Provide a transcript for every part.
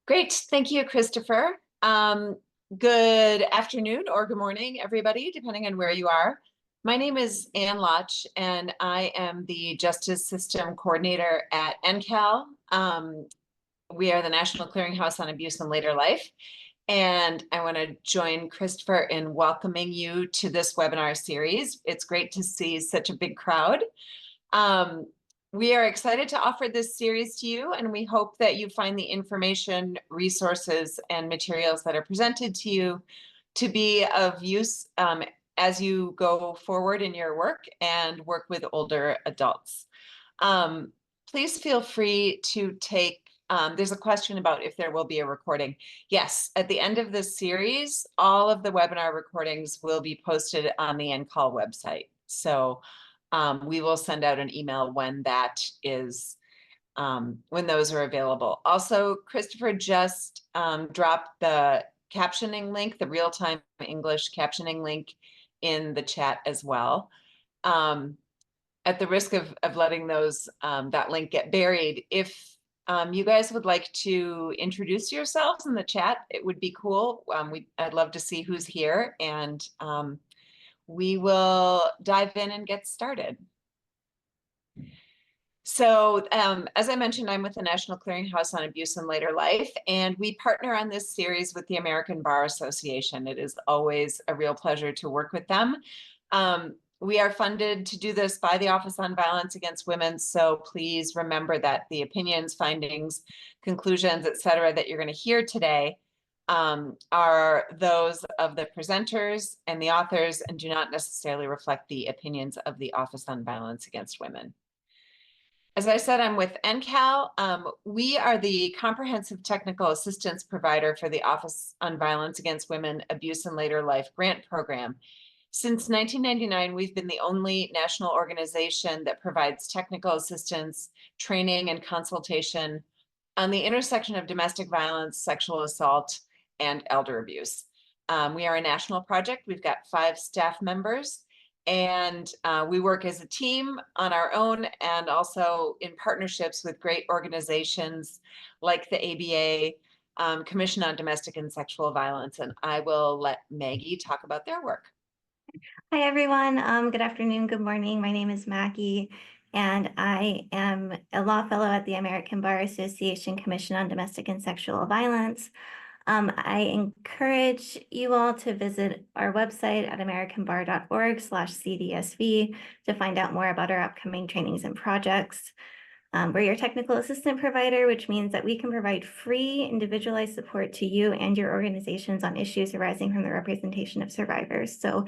Great. Thank you, Christopher. Good afternoon or good morning, everybody, depending on where you are. My name is Ann Lotch, and I am the Justice System Coordinator at NCALL. We are the National Clearinghouse on Abuse in Later Life. And I want to join Christopher in welcoming you to this webinar series. It's great to see such a big crowd. We are excited to offer this series to you, and we hope that you find the information, resources, and materials that are presented to you to be of use as you go forward in your work and work with older adults. Please feel free to take, there's a question about if there will be a recording. Yes, at the end of this series, all of the webinar recordings will be posted on the NCALL website. So we will send out an email when that is, when those are available. Also, Christopher just dropped the captioning link, the real-time English captioning link in the chat as well. At the risk of letting those that link get buried, if you guys would like to introduce yourselves in the chat, it would be cool. I'd love to see who's here, and we will dive in and get started. So as I mentioned, I'm with the National Clearinghouse on Abuse in Later Life, and we partner on this series with the American Bar Association. It is always a real pleasure to work with them. We are funded to do this by the Office on Violence Against Women, so please remember that the findings, conclusions, etc., that you're going to hear today are those of the presenters and the authors and do not necessarily reflect the opinions of the Office on Violence Against Women. As I said, I'm with NCALL. We are the comprehensive technical assistance provider for the Office on Violence Against Women Abuse in Later Life grant program. Since 1999, we've been the only national organization that provides technical assistance, training, and consultation on the intersection of domestic violence, sexual assault, and elder abuse. We are a national project. We've got 5 staff members, and we work as a team on our own and also in partnerships with great organizations like the ABA, Commission on Domestic and Sexual Violence, and I will let Maggie talk about their work. Hi, everyone. Good afternoon, good morning. My name is Maggie, and I am a law fellow at the American Bar Association Commission on Domestic and Sexual Violence. I encourage you all to visit our website at americanbar.org/CDSV to find out more about our upcoming trainings and projects. We're your technical assistant provider, which means that we can provide free individualized support to you and your organizations on issues arising from the representation of survivors. So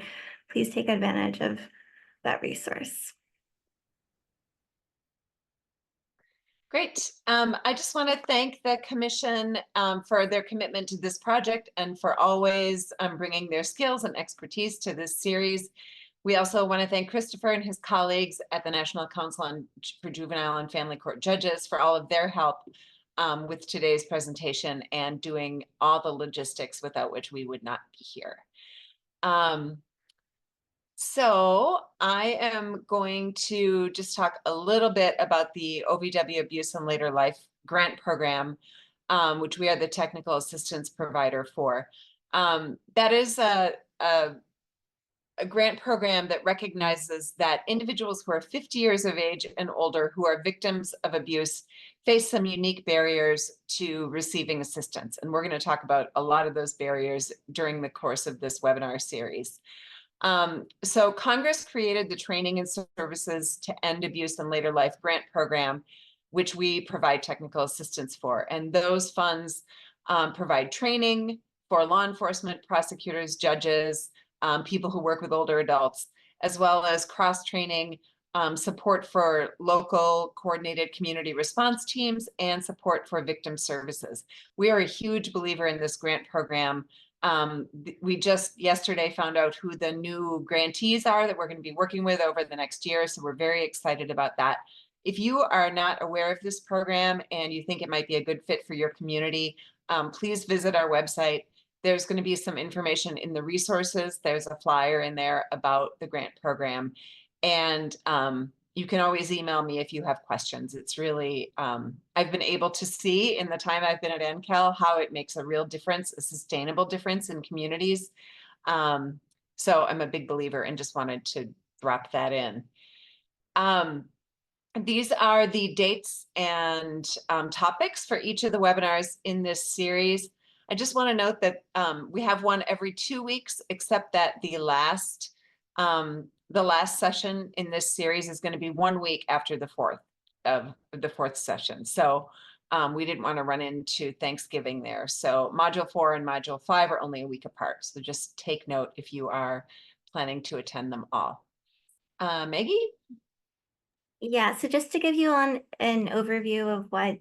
please take advantage of that resource. Great. I just want to thank the Commission for their commitment to this project and for always bringing their skills and expertise to this series. We also want to thank Christopher and his colleagues at the National Council for Juvenile and Family Court Judges for all of their help with today's presentation and doing all the logistics without which we would not be here. So I am going to just talk a little bit about the OVW Abuse in Later Life grant program, which we are the technical assistance provider for. That is a grant program that recognizes that individuals who are 50 years of age and older who are victims of abuse face some unique barriers to receiving assistance. And we're going to talk about a lot of those barriers during the course of this webinar series. So Congress created the Training and Services to End Abuse in Later Life grant program, which we provide technical assistance for. And those funds provide training for law enforcement, prosecutors, judges, people who work with older adults, as well as cross-training, support for local coordinated community response teams, and support for victim services. We are a huge believer in this grant program. We just yesterday found out who the new grantees are that we're going to be working with over the next year, so we're very excited about that. If you are not aware of this program and you think it might be a good fit for your community, please visit our website. There's going to be some information in the resources. There's a flyer in there about the grant program. And you can always email me if you have questions. It's really, I've been able to see in the time I've been at NCALL how it makes a real difference, a sustainable difference in communities. So I'm a big believer and just wanted to drop that in. These are the dates and topics for each of the webinars in this series. I just want to note that we have one every 2 weeks, except that the last session in this series is going to be 1 week after the fourth session. So we didn't want to run into Thanksgiving there. So module 4 and module 5 are only a week apart. So just take note if you are planning to attend them all. Maggie? Yeah, so just to give you an overview of what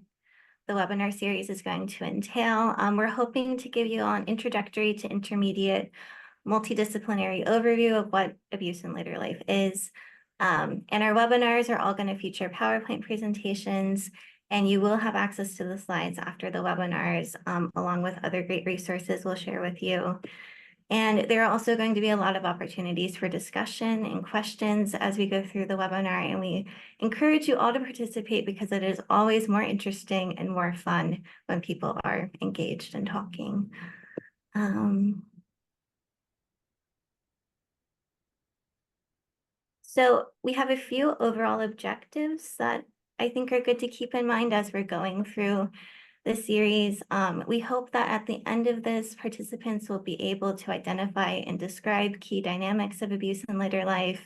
the webinar series is going to entail, we're hoping to give you an introductory to intermediate multidisciplinary overview of what abuse in later life is. And our webinars are all going to feature PowerPoint presentations, and you will have access to the slides after the webinars, along with other great resources we'll share with you. And there are also going to be a lot of opportunities for discussion and questions as we go through the webinar, and we encourage you all to participate because it is always more interesting and more fun when people are engaged and talking. So we have a few overall objectives that I think are good to keep in mind as we're going through the series. We hope that at the end of this, participants will be able to identify and describe key dynamics of abuse in later life,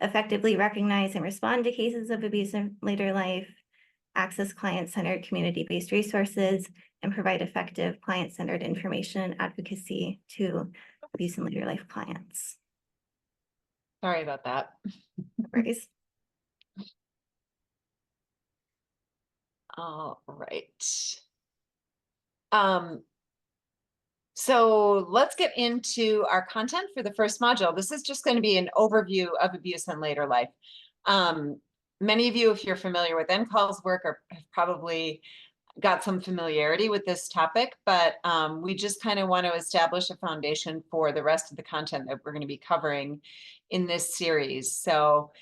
effectively recognize and respond to cases of abuse in later life, access client-centered community-based resources, and provide effective client-centered information and advocacy to abuse in later life clients. Sorry about that. No worries. All right. So let's get into our content for the first module. This is just going to be an overview of abuse in later life. Many of you, if you're familiar with NCALL's work, have probably got some familiarity with this topic, but we just kind of want to establish a foundation for the rest of the content that we're going to be covering in this series. So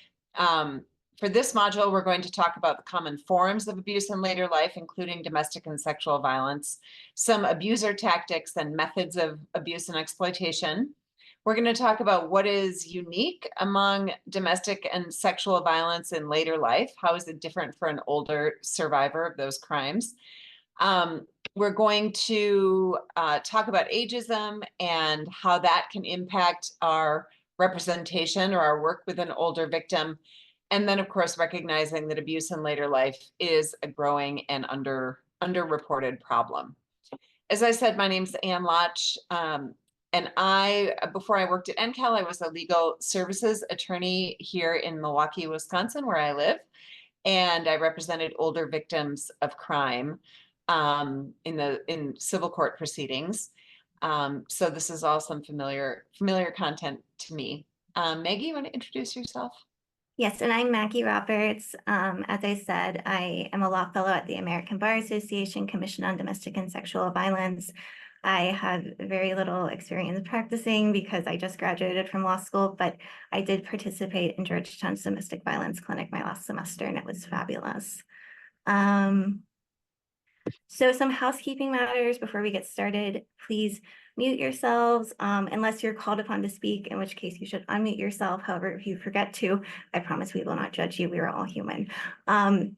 for this module, we're going to talk about the common forms of abuse in later life, including domestic and sexual violence, some abuser tactics and methods of abuse and exploitation. We're going to talk about what is unique among domestic and sexual violence in later life. How is it different for an older survivor of those crimes? We're going to talk about ageism and how that can impact our representation or our work with an older victim. And then, of course, recognizing that abuse in later life is a growing and underreported problem. As I said, my name's Ann Lotch. And before I worked at NCALL, I was a legal services attorney here in Milwaukee, Wisconsin, where I live. And I represented older victims of crime in civil court proceedings. So this is all some familiar content to me. Maggie, you want to introduce yourself? Yes, and I'm Maggie Roberts. As I said, I am a law fellow at the American Bar Association Commission on Domestic and Sexual Violence. I have very little experience practicing because I just graduated from law school, but I did participate in Georgetown's domestic violence clinic my last semester, and it was fabulous. So some housekeeping matters before we get started. Please mute yourselves unless you're called upon to speak, in which case you should unmute yourself. However, if you forget to, I promise we will not judge you. We are all human. And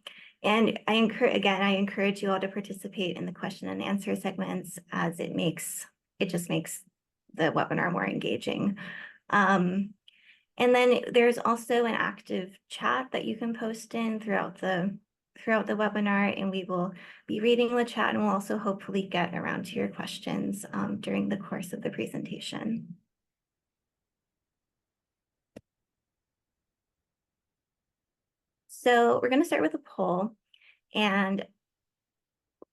I encourage you all to participate in the question and answer segments, as it just makes the webinar more engaging. And then there's also an active chat that you can post in throughout the webinar, and we will be reading the chat, and we'll also hopefully get around to your questions during the course of the presentation. So we're going to start with a poll, and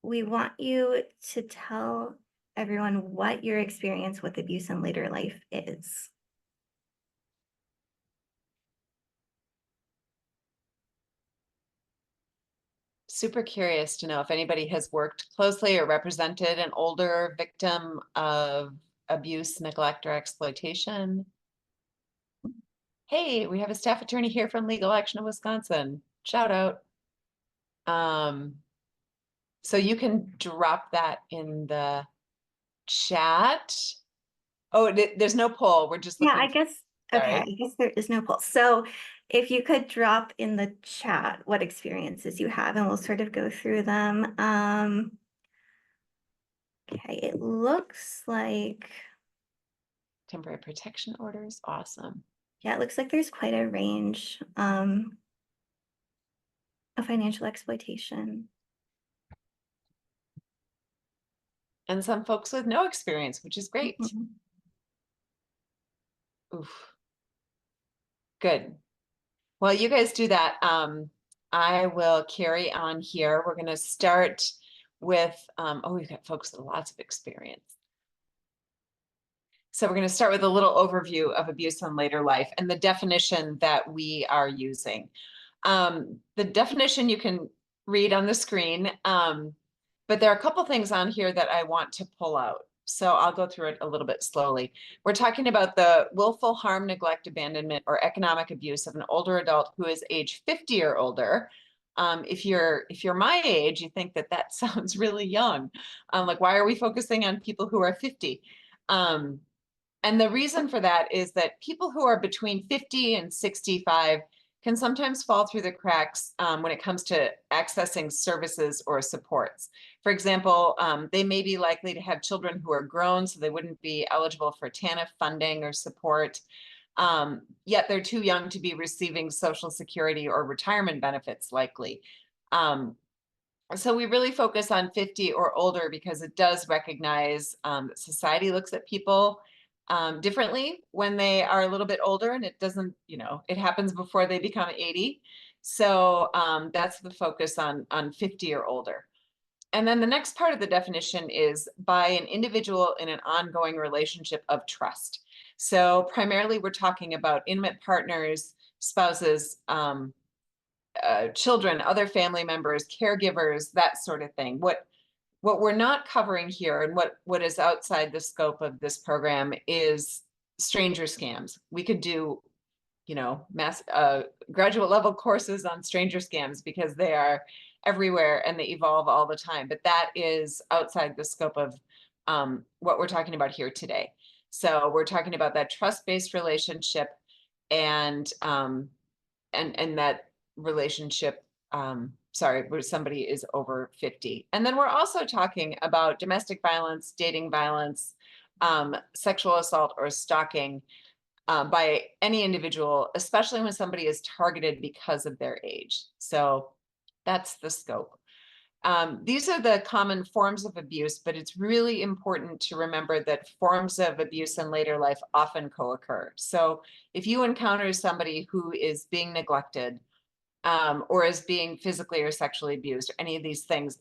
we want you to tell everyone what your experience with abuse in later life is. Super curious to know if anybody has worked closely or represented an older victim of abuse, neglect, or exploitation. Hey, we have a staff attorney here from Legal Action of Wisconsin. Shout out. So you can drop that in the chat. Oh, there's no poll. We're just Yeah, looking. okay, Sorry. I guess there is no poll. So if you could drop in the chat what experiences you have, and we'll sort of go through them. Okay, it looks like, Temporary protection orders. Awesome. yeah, it looks like there's quite a range of financial exploitation. And some folks with no experience, which is great. Mhm. Oof. Good. Well, you guys do that. I will carry on here. We're going to start with, oh, we've got folks with lots of experience. So we're going to start with a little overview of abuse in later life and the definition that we are using. The definition you can read on the screen, but there are a couple things on here that I want to pull out. So I'll go through it a little bit slowly. We're talking about the willful harm, neglect, abandonment, or economic abuse of an older adult who is age 50 or older. If you're my age, you think that that sounds really young. Like, why are we focusing on people who are 50? And the reason for that is that people who are between 50 and 65 can sometimes fall through the cracks when it comes to accessing services or supports. For example, they may be likely to have children who are grown, so they wouldn't be eligible for TANF funding or support. Yet they're too young to be receiving Social Security or retirement benefits likely. So we really focus on 50 or older because it does recognize that society looks at people differently when they are a little bit older, and it doesn't, it happens before they become 80. So that's the focus on 50 or older. And then the next part of the definition is by an individual in an ongoing relationship of trust. So primarily we're talking about intimate partners, spouses, children, other family members, caregivers, that sort of thing. What we're not covering here, and what is outside the scope of this program, is stranger scams. We could do, mass graduate level courses on stranger scams because they are everywhere and they evolve all the time. But that is outside the scope of what we're talking about here today. So we're talking about that trust-based relationship and that relationship, where somebody is over 50. And then we're also talking about domestic violence, dating violence, sexual assault or stalking by any individual, especially when somebody is targeted because of their age. So that's the scope. These are the common forms of abuse, but it's really important to remember that forms of abuse in later life often co-occur. So if you encounter somebody who is being neglected, or is being physically or sexually abused, or any of these things,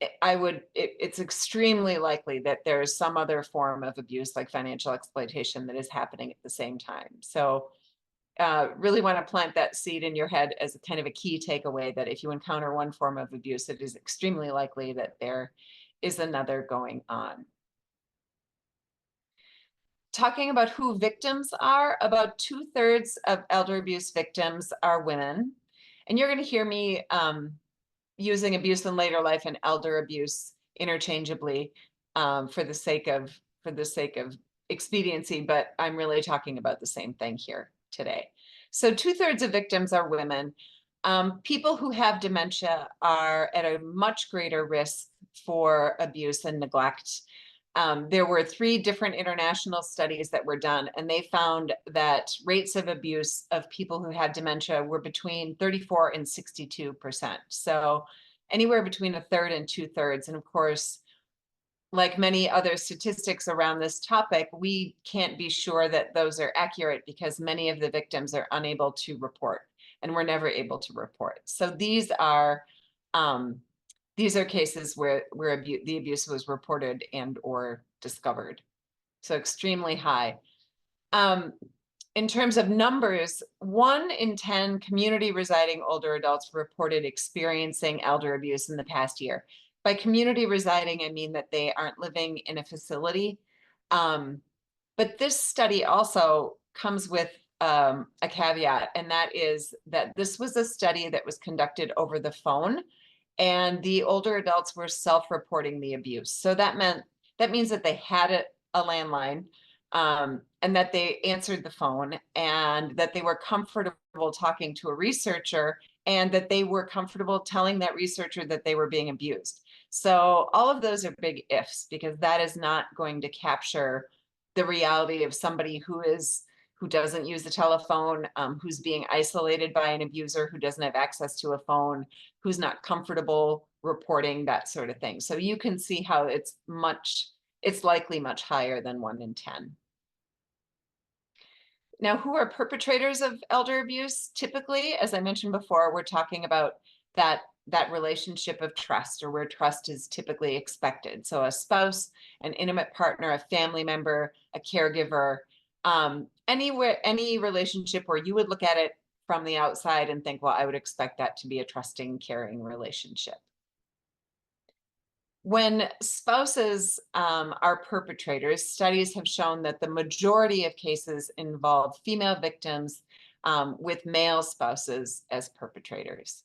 it's extremely likely that there is some other form of abuse, like financial exploitation, that is happening at the same time. So really want to plant that seed in your head as a kind of a key takeaway that if you encounter one form of abuse, it is extremely likely that there is another going on. Talking about who victims are, about 2/3 of elder abuse victims are women. And you're going to hear me using abuse in later life and elder abuse interchangeably for the sake of expediency, but I'm really talking about the same thing here today. So 2/3 of victims are women. People who have dementia are at a much greater risk for abuse and neglect. There were 3 different international studies that were done, and they found that rates of abuse of people who had dementia were between 34 and 62%. So anywhere between 1/3 and 2/3. And of course, like many other statistics around this topic, we can't be sure that those are accurate because many of the victims are unable to report and were never able to report. So these are cases where the abuse was reported and or discovered. So extremely high. In terms of numbers, 1 in 10 community residing older adults reported experiencing elder abuse in the past year. By community residing, I mean that they aren't living in a facility. But this study also comes with a caveat, and that is that this was a study that was conducted over the phone, and the older adults were self-reporting the abuse. So that means that they had a landline, and that they answered the phone, and that they were comfortable talking to a researcher, and that they were comfortable telling that researcher that they were being abused. So all of those are big ifs, because that is not going to capture the reality of somebody who doesn't use the telephone, who's being isolated by an abuser, who doesn't have access to a phone, who's not comfortable reporting, that sort of thing. So you can see how it's likely much higher than 1 in 10. Now, who are perpetrators of elder abuse? Typically, as I mentioned before, we're talking about that relationship of trust, or where trust is typically expected. So a spouse, an intimate partner, a family member, a caregiver, any relationship where you would look at it from the outside and think, well, I would expect that to be a trusting, caring relationship. When spouses are perpetrators, studies have shown that the majority of cases involve female victims with male spouses as perpetrators.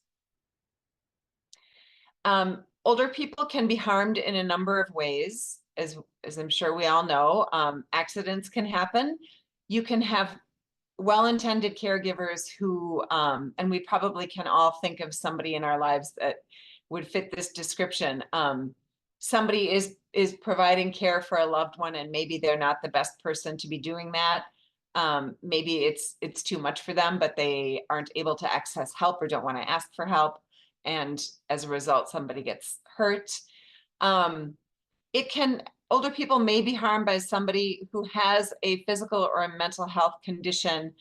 Older people can be harmed in a number of ways, as I'm sure we all know. Accidents can happen. You can have well-intended caregivers who, and we probably can all think of somebody in our lives that would fit this description. Somebody is providing care for a loved one, and maybe they're not the best person to be doing that. Maybe it's too much for them, but they aren't able to access help or don't want to ask for help, and as a result, somebody gets hurt. Older people may be harmed by somebody who has a physical or a mental health condition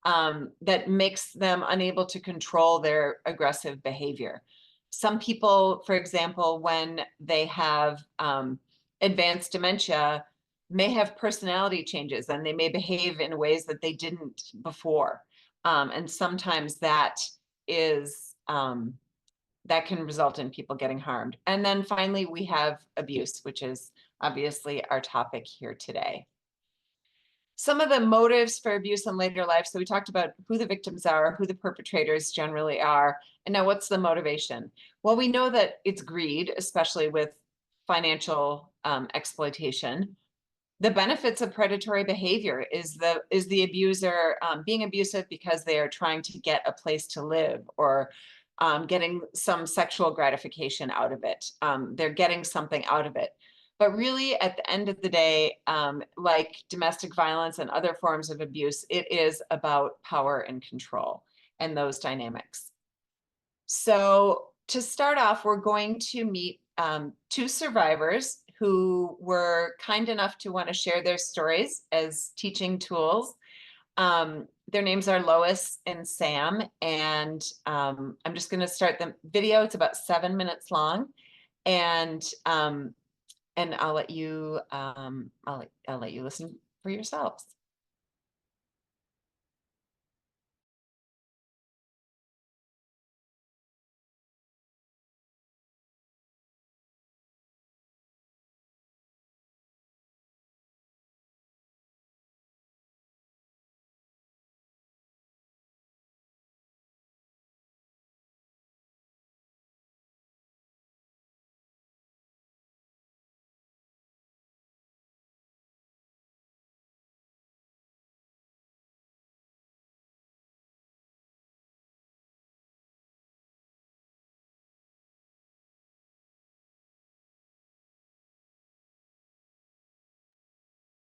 that makes them unable to control their aggressive behavior. Some people, for example, when they have advanced dementia, may have personality changes, and they may behave in ways that they didn't before. And sometimes that can result in people getting harmed. And then finally, we have abuse, which is obviously our topic here today. Some of the motives for abuse in later life. So we talked about who the victims are, who the perpetrators generally are, and now what's the motivation? Well, we know that it's greed, especially with financial exploitation. The benefits of predatory behavior is the abuser being abusive because they are trying to get a place to live, or getting some sexual gratification out of it. They're getting something out of it. But really, at the end of the day, like domestic violence and other forms of abuse, it is about power and control and those dynamics. So to start off, we're going to meet 2 survivors who were kind enough to want to share their stories as teaching tools. Their names are Lois and Sam, and I'm just going to start the video. It's about 7 minutes long, and I'll let you listen for yourselves.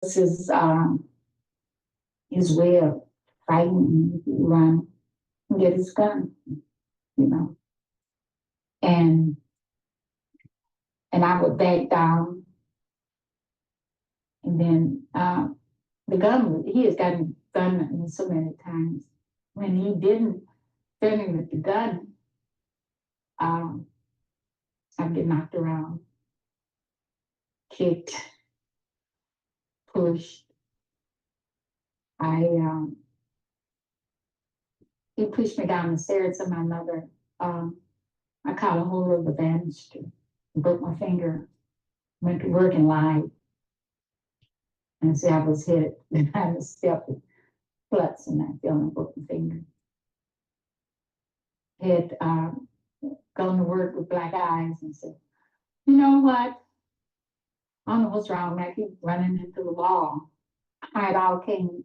This is his way of fighting. He run and get his gun, and I would back down, and then the gun. He has gotten gun me so many times. When he didn't threaten me with the gun, I'd get knocked around, kicked, pushed. He pushed me down the stairs, and my mother, I caught a hold of the banister, broke my finger, went to work and lied, and said I was hit behind the step. floods and I fell and broke my finger. Had gone to work with black eyes and said, you know what? I don't know what's wrong. I keep running into the wall. How it all came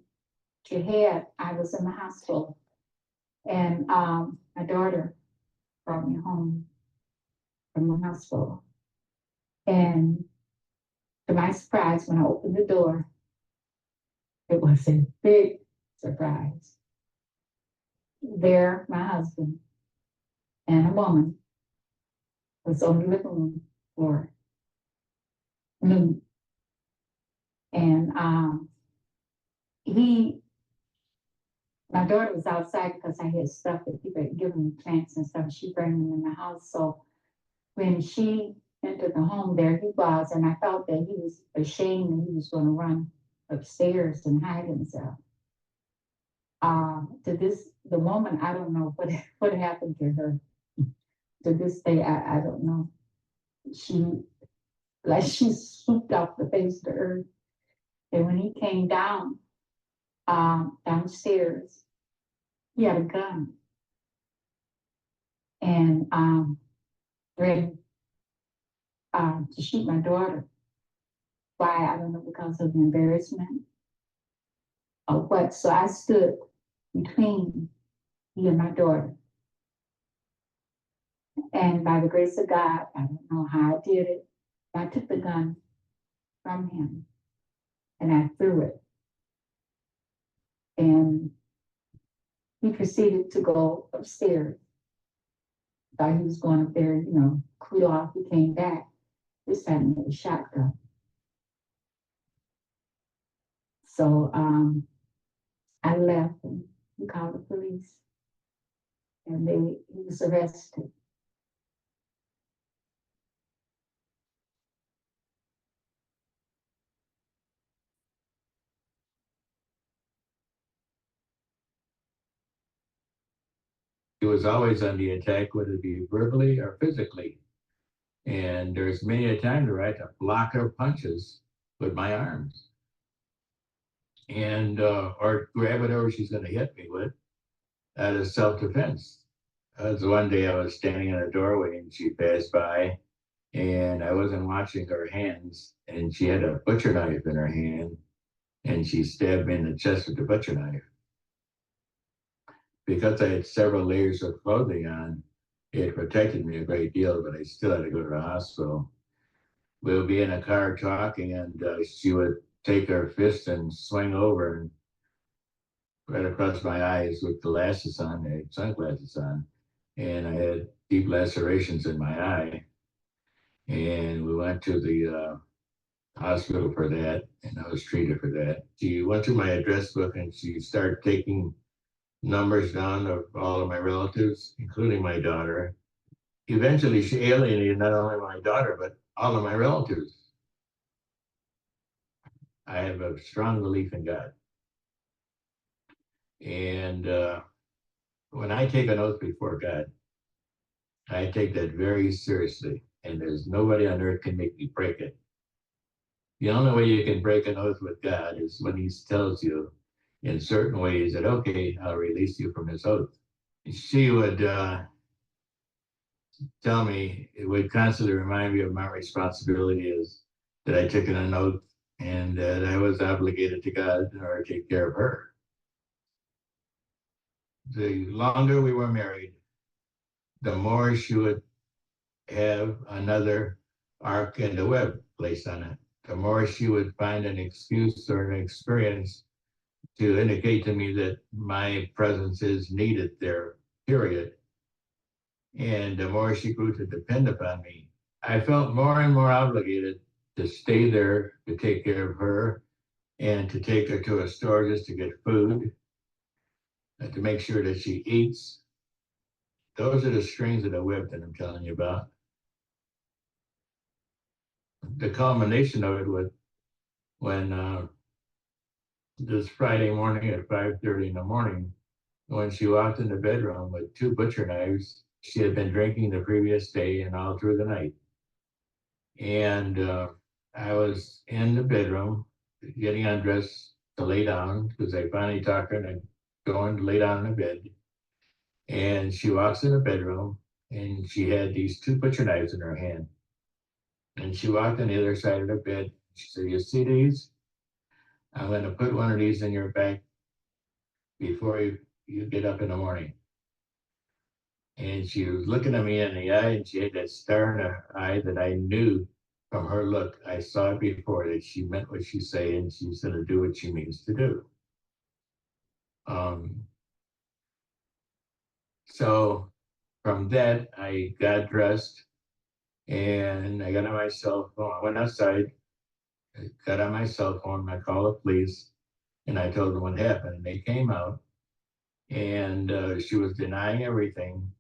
to head. I was in the hospital, and my daughter brought me home from the hospital. And to my surprise, when I opened the door, it was a big surprise. There, my husband and a woman was on the living room floor, nude. And my daughter was outside because I had stuff that people had given me, plants and stuff. She brought them in the house. So when she entered the home, there he was, and I felt that he was ashamed and he was going to run upstairs and hide himself. The woman, I don't know what happened to her. To this day, I don't know. She swooped off the face of the earth. And when he came down, downstairs, he had a gun. And ready to shoot my daughter. Why? I don't know, because of the embarrassment or what. So I stood between he and my daughter. And by the grace of God, I don't know how I did it. I took the gun from him and I threw it. And he proceeded to go upstairs. Thought he was going up there, cool off. He came back. This time he had a shotgun. So I left and he called the police. And he was arrested. He was always on the attack, whether it be verbally or physically. And there's many a time where I had to block her punches with my arms. And or grab whatever she's going to hit me with out of self-defense. One day I was standing in a doorway and she passed by and I wasn't watching her hands and she had a butcher knife in her hand and she stabbed me in the chest with the butcher knife. Because I had several layers of clothing on, it protected me a great deal, but I still had to go to the hospital. We'll be in a car talking and she would take her fist and swing over and right across my eyes with glasses on, I had sunglasses on, and I had deep lacerations in my eye. And we went to the hospital for that, and I was treated for that. She went through my address book and she started taking numbers down of all of my relatives, including my daughter. Eventually, she alienated not only my daughter, but all of my relatives. I have a strong belief in God. And when I take an oath before God, I take that very seriously. And there's nobody on earth can make me break it. The only way you can break an oath with God is when he tells you in certain ways that, okay, I'll release you from this oath. She would tell me, it would constantly remind me of my responsibility is that I took an oath and that I was obligated to God in order to take care of her. The longer we were married, the more she would have another arc in the web placed on it. The more she would find an excuse or an experience to indicate to me that my presence is needed there, period. And the more she grew to depend upon me, I felt more and more obligated to stay there, to take care of her, and to take her to a store just to get food, and to make sure that she eats. Those are the strings of the web that I'm telling you about. The culmination of it was when this Friday morning at 5:30 in the morning, when she walked in the bedroom with 2 butcher knives. She had been drinking the previous day and all through the night. And I was in the bedroom getting undressed to lay down because I finally talked her and going to lay down in the bed. And she walks in the bedroom and she had these two butcher knives in her hand. And she walked on the other side of the bed. She said, "You see these? I'm going to put one of these in your back before you get up in the morning." And she was looking at me in the eye, and she had that star in her eye that I knew from her look. I saw it before that she meant what she said, and she's going to do what she means to do. So from that, I got dressed and I got on my cell phone. I went outside, I got on my cell phone, I called the police, and I told them what happened. And they came out, and she was denying everything.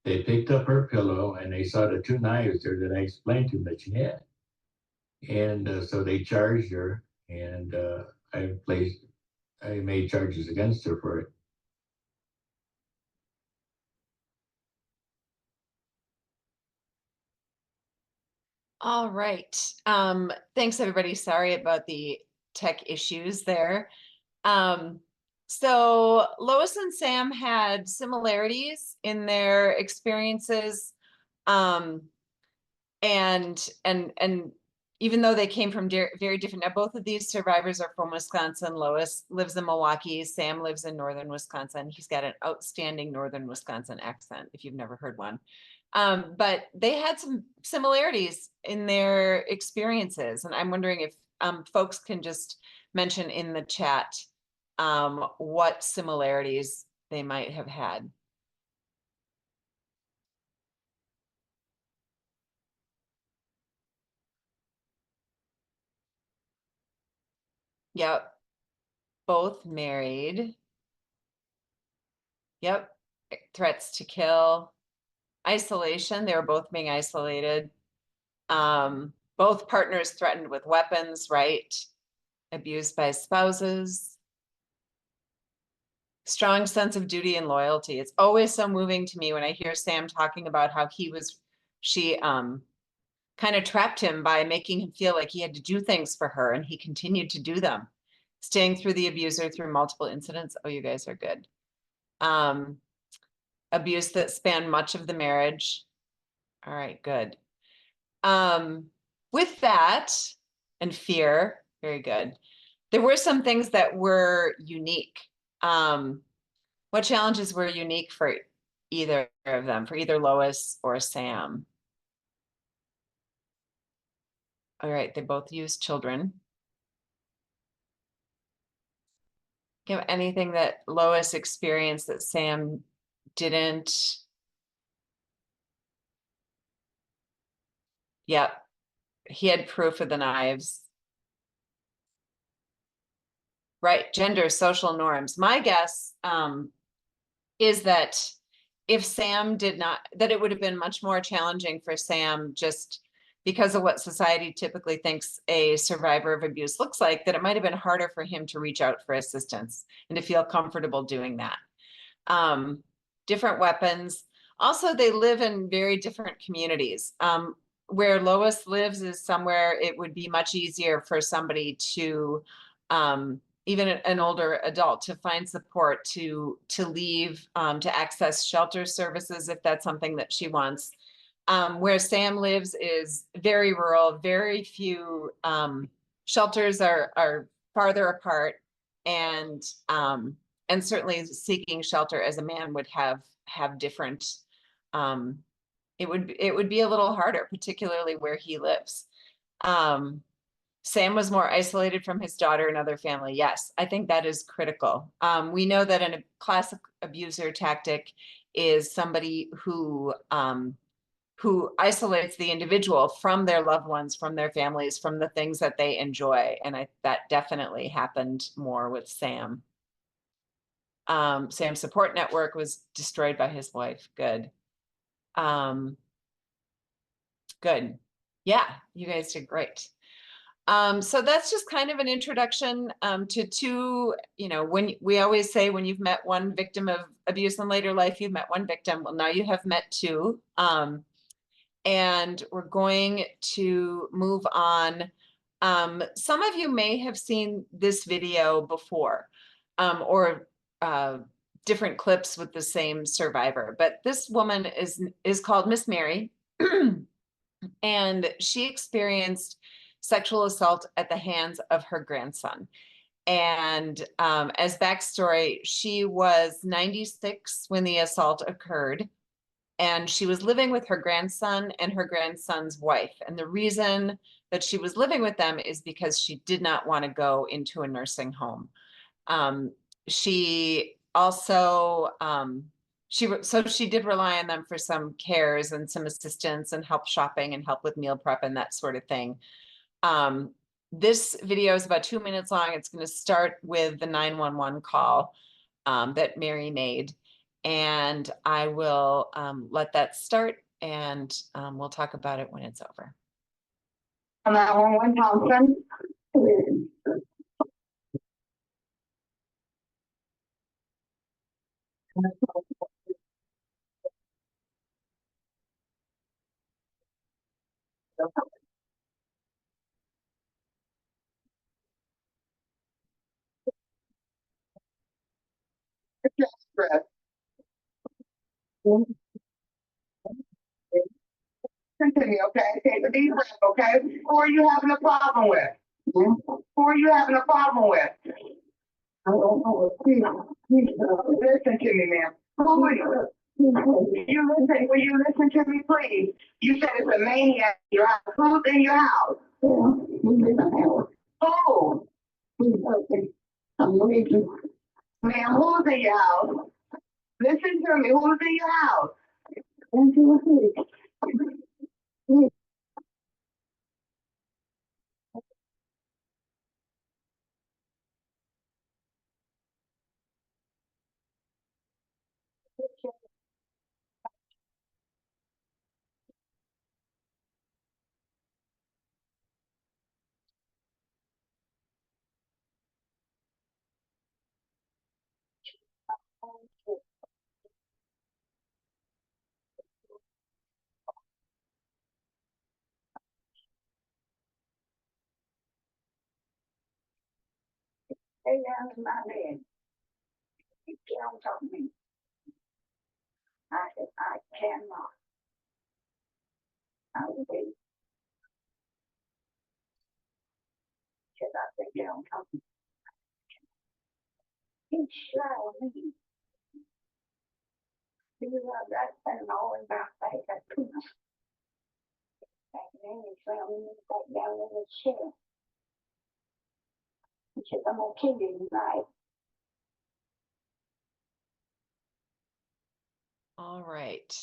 They picked up her pillow and they saw the two knives there that I explained to them that she had. And so they charged her, and I made charges against her for it. All right. Thanks, everybody. Sorry about the tech issues there. So Lois and Sam had similarities in their experiences. And even though they came from very different, now both of these survivors are from Wisconsin. Lois lives in Milwaukee. Sam lives in northern Wisconsin. He's got an outstanding northern Wisconsin accent, if you've never heard one. But they had some similarities in their experiences. And I'm wondering if folks can just mention in the chat what similarities they might have had. Yep. Both married. Yep. Threats to kill. Isolation. They were both being isolated. Both partners threatened with weapons, right? Abused by spouses. Strong sense of duty and loyalty. It's always so moving to me when I hear Sam talking about how she kind of trapped him by making him feel like he had to do things for her, and he continued to do them, staying through the abuser through multiple incidents. Oh, you guys are good. Abuse that spanned much of the marriage. All right, good. With that and fear, very good. There were some things that were unique. What challenges were unique for either of them, for either Lois or Sam? All right, they both used children. You know, anything that Lois experienced that Sam didn't? Yep, he had proof of the knives. Right, gender, social norms. My guess is that if Sam did not, that it would have been much more challenging for Sam just because of what society typically thinks a survivor of abuse looks like, that it might have been harder for him to reach out for assistance and to feel comfortable doing that. Different weapons. Also, they live in very different communities. Where Lois lives is somewhere it would be much easier for somebody to, even an older adult, to find support, to leave, to access shelter services if that's something that she wants. Where Sam lives is very rural, very few shelters are farther apart, and certainly seeking shelter as a man would have different. It would be a little harder, particularly where he lives. Sam was more isolated from his daughter and other family. Yes, I think that is critical. We know that a classic abuser tactic is somebody who isolates the individual from their loved ones, from their families, from the things that they enjoy. And that definitely happened more with Sam. Sam's support network was destroyed by his wife. Good. Good. Yeah, you guys did great. So that's just kind of an introduction to two, when we always say when you've met one victim of abuse in later life, you've met one victim. Well, now you have met two. And we're going to move on Some of you may have seen this video before, or different clips with the same survivor, but this woman is called Miss Mary, and she experienced sexual assault at the hands of her grandson. And as backstory, she was 96 when the assault occurred, and she was living with her grandson and her grandson's wife. And the reason that she was living with them is because she did not want to go into a nursing home. She also, she did rely on them for some cares and some assistance and help shopping and help with meal prep and that sort of thing. This video is about 2 minutes long. It's going to start with the 911 call that Mary made. And I will let that start, and we'll talk about it when it's over. 911 Thompson. Continue, okay? Take a deep breath, okay? Who are you having a problem with? Who are you having a problem with? I don't know. Please, listen to me, ma'am. Who are you? Will you listen to me, please? You said it's a maniac in your house. Who's in your house? Who? Ma'am, who's in your house? Listen to me. Who's in your house? Stay down in my bed. You can't talk to me. I said, I cannot. I will be. Because I think you don't talk to me. He's sure me. You know, that's been all about like a penis. And then he found me back down in the chair. He said, I'm gonna kill you tonight. All right.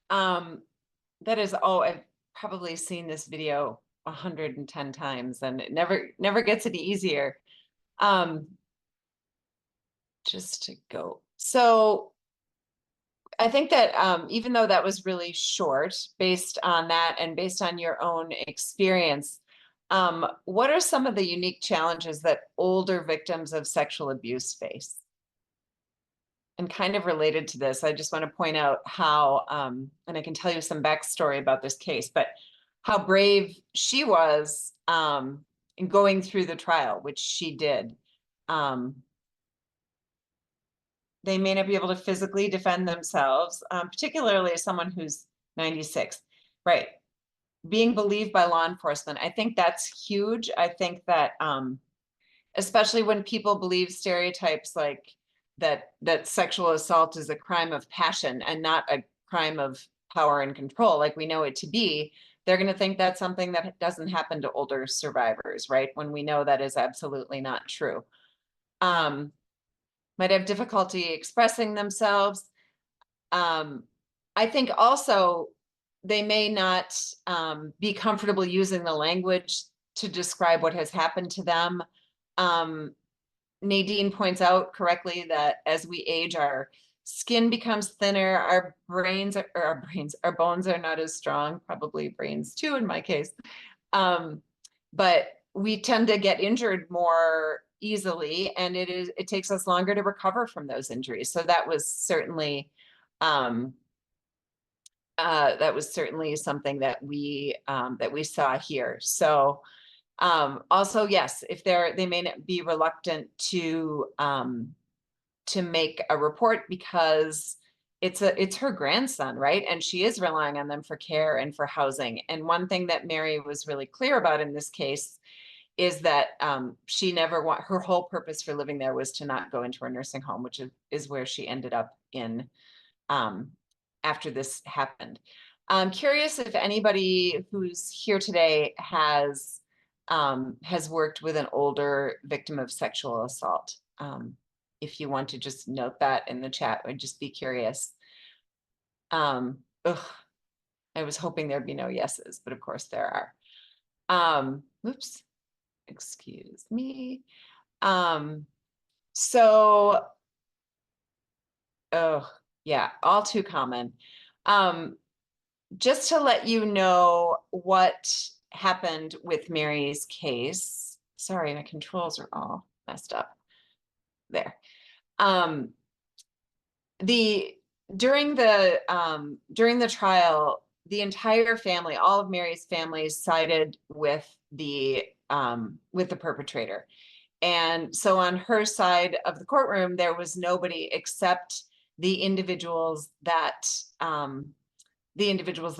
That is, I've probably seen this video 110 times, and it never gets any easier. Just to go. So I think that even though that was really short, based on that and based on your own experience, what are some of the unique challenges that older victims of sexual abuse face? And kind of related to this, I just want to point out how, and I can tell you some backstory about this case, but how brave she was in going through the trial, which she did. They may not be able to physically defend themselves, particularly as someone who's 96, right? Being believed by law enforcement, I think that's huge. I think that especially when people believe stereotypes like that sexual assault is a crime of passion and not a crime of power and control, like we know it to be, they're going to think that's something that doesn't happen to older survivors, right? When we know that is absolutely not true. Might have difficulty expressing themselves. I think also they may not be comfortable using the language to describe what has happened to them. Nadine points out correctly that as we age, our skin becomes thinner, our bones are not as strong, probably brains too in my case. But we tend to get injured more easily, and it takes us longer to recover from those injuries. So that was certainly something that we saw here. So Also, yes, if they may not be reluctant to make a report because it's her grandson, right? And she is relying on them for care and for housing. And one thing that Mary was really clear about in this case is that she never her whole purpose for living there was to not go into a nursing home, which is where she ended up in after this happened. I'm curious if anybody who's here today has worked with an older victim of sexual assault. If you want to just note that in the chat, I'd just be curious. I was hoping there'd be no yeses, but of course there are. Oops, excuse me. So, oh yeah, all too common. Just to let you know what happened with Mary's case. Sorry, my controls are all messed up. There. During the trial, the entire family, all of Mary's family, sided with the perpetrator. And so on her side of the courtroom, there was nobody except the individuals that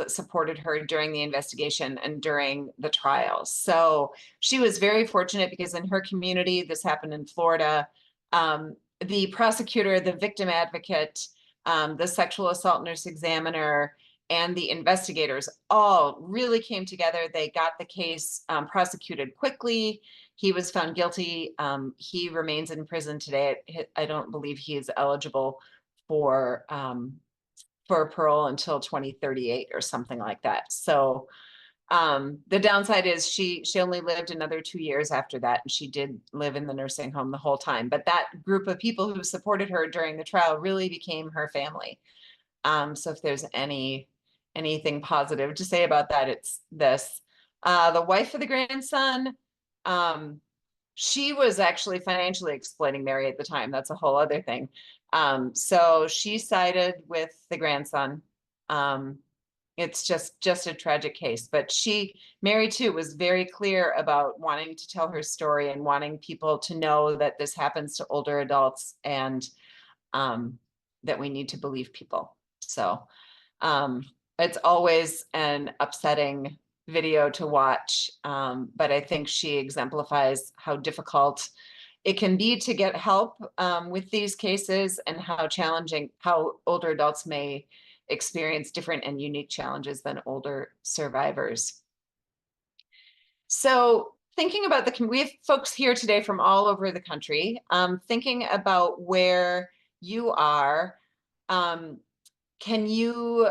supported her during the investigation and during the trial. So she was very fortunate because in her community, this happened in Florida, the prosecutor, the victim advocate, the sexual assault nurse examiner, and the investigators all really came together. They got the case prosecuted quickly. He was found guilty. He remains in prison today. I don't believe he is eligible for parole until 2038 or something like that. So the downside is she only lived another 2 years after that, and she did live in the nursing home the whole time. But that group of people who supported her during the trial really became her family. So if there's anything positive to say about that, it's this. The wife of the grandson, she was actually financially exploiting Mary at the time. That's a whole other thing. So she sided with the grandson. It's just a tragic case, but Mary too was very clear about wanting to tell her story and wanting people to know that this happens to older adults and that we need to believe people. So it's always an upsetting video to watch, but I think she exemplifies how difficult it can be to get help with these cases and how challenging, how older adults may experience different and unique challenges than older survivors. So thinking about we have folks here today from all over the country, thinking about where you are, can you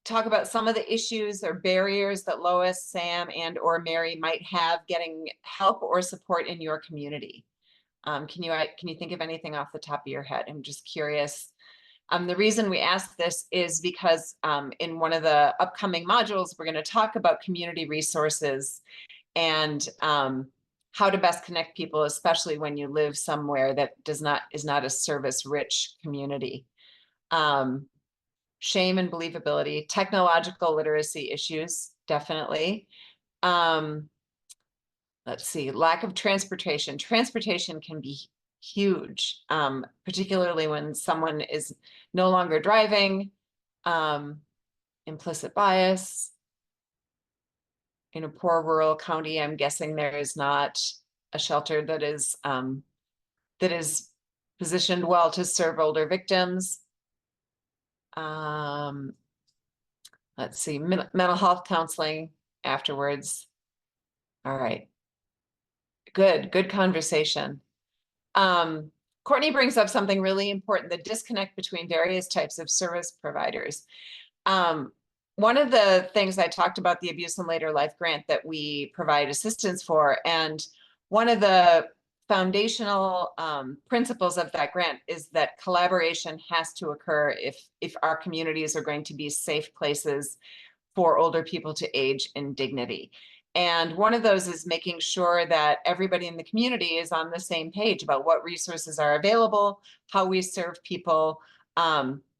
talk about some of the issues or barriers that Lois, Sam, and or Mary might have getting help or support in your community? Can you think of anything off the top of your head? I'm just curious. The reason we ask this is because in one of the upcoming modules, we're going to talk about community resources and how to best connect people, especially when you live somewhere that is not a service-rich community. Shame and believability, technological literacy issues, definitely. Let's see, lack of transportation. Transportation can be huge, particularly when someone is no longer driving. Implicit bias. In a poor rural county, I'm guessing there is not a shelter that is positioned well to serve older victims. Let's see, mental health counseling afterwards. All right. Good conversation. Courtney brings up something really important, the disconnect between various types of service providers. One of the things I talked about, the Abuse in Later Life grant that we provide assistance for, and one of the foundational principles of that grant is that collaboration has to occur if our communities are going to be safe places for older people to age in dignity. And one of those is making sure that everybody in the community is on the same page about what resources are available, how we serve people.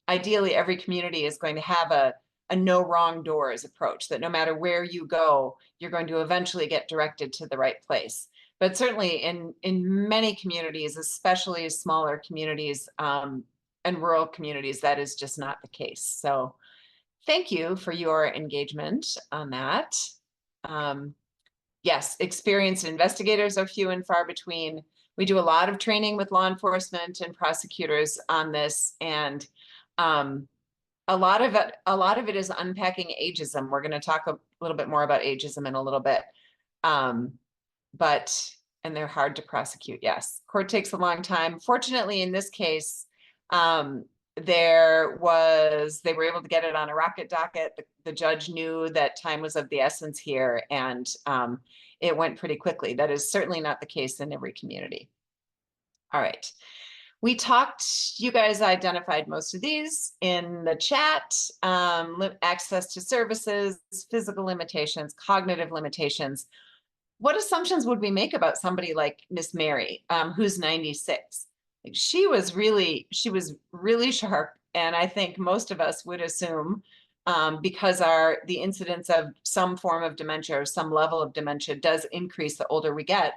Ideally, every community is going to have a no wrong doors approach, that no matter where you go, you're going to eventually get directed to the right place. But certainly in many communities, especially smaller communities and rural communities, that is just not the case. So thank you for your engagement on that. Yes, experienced investigators are few and far between. We do a lot of training with law enforcement and prosecutors on this, and a lot of it is unpacking ageism. We're going to talk a little bit more about ageism in a little bit. And they're hard to prosecute. Yes, court takes a long time. Fortunately, in this case, they were able to get it on a rocket docket. The judge knew that time was of the essence here, and it went pretty quickly. That is certainly not the case in every community. All right. We talked, you guys identified most of these in the chat, access to services, physical limitations, cognitive limitations. What assumptions would we make about somebody like Miss Mary, who's 96? Like, she was really sharp. And I think most of us would assume, because the incidence of some form of dementia or some level of dementia does increase the older we get,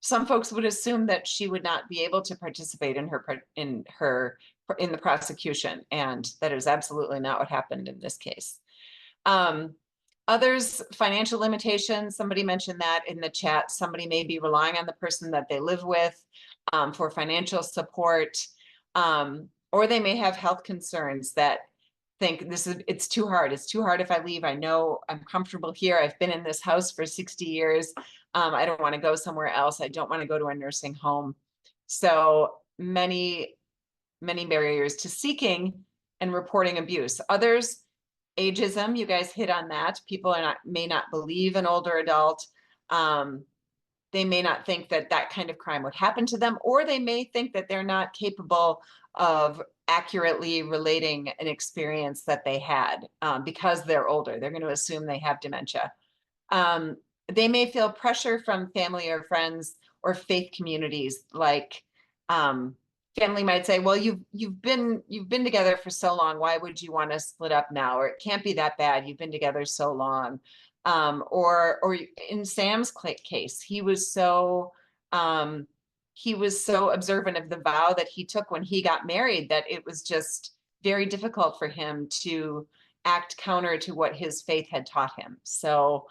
some folks would assume that she would not be able to participate in the prosecution, and that is absolutely not what happened in this case. Others, financial limitations. Somebody mentioned that in the chat. Somebody may be relying on the person that they live with for financial support, or they may have health concerns that think it's too hard. It's too hard if I leave. I know I'm comfortable here. I've been in this house for 60 years. I don't want to go somewhere else. I don't want to go to a nursing home. So many barriers to seeking and reporting abuse. Others, ageism, you guys hit on that. People may not believe an older adult. They may not think that kind of crime would happen to them, or they may think that they're not capable of accurately relating an experience that they had because they're older. They're going to assume they have dementia. They may feel pressure from family or friends or faith communities, like family might say, well, you've been together for so long. Why would you want to split up now? Or it can't be that bad. You've been together so long. Or in Sam's case, he was so observant of the vow that he took when he got married that it was just very difficult for him to act counter to what his faith had taught him. So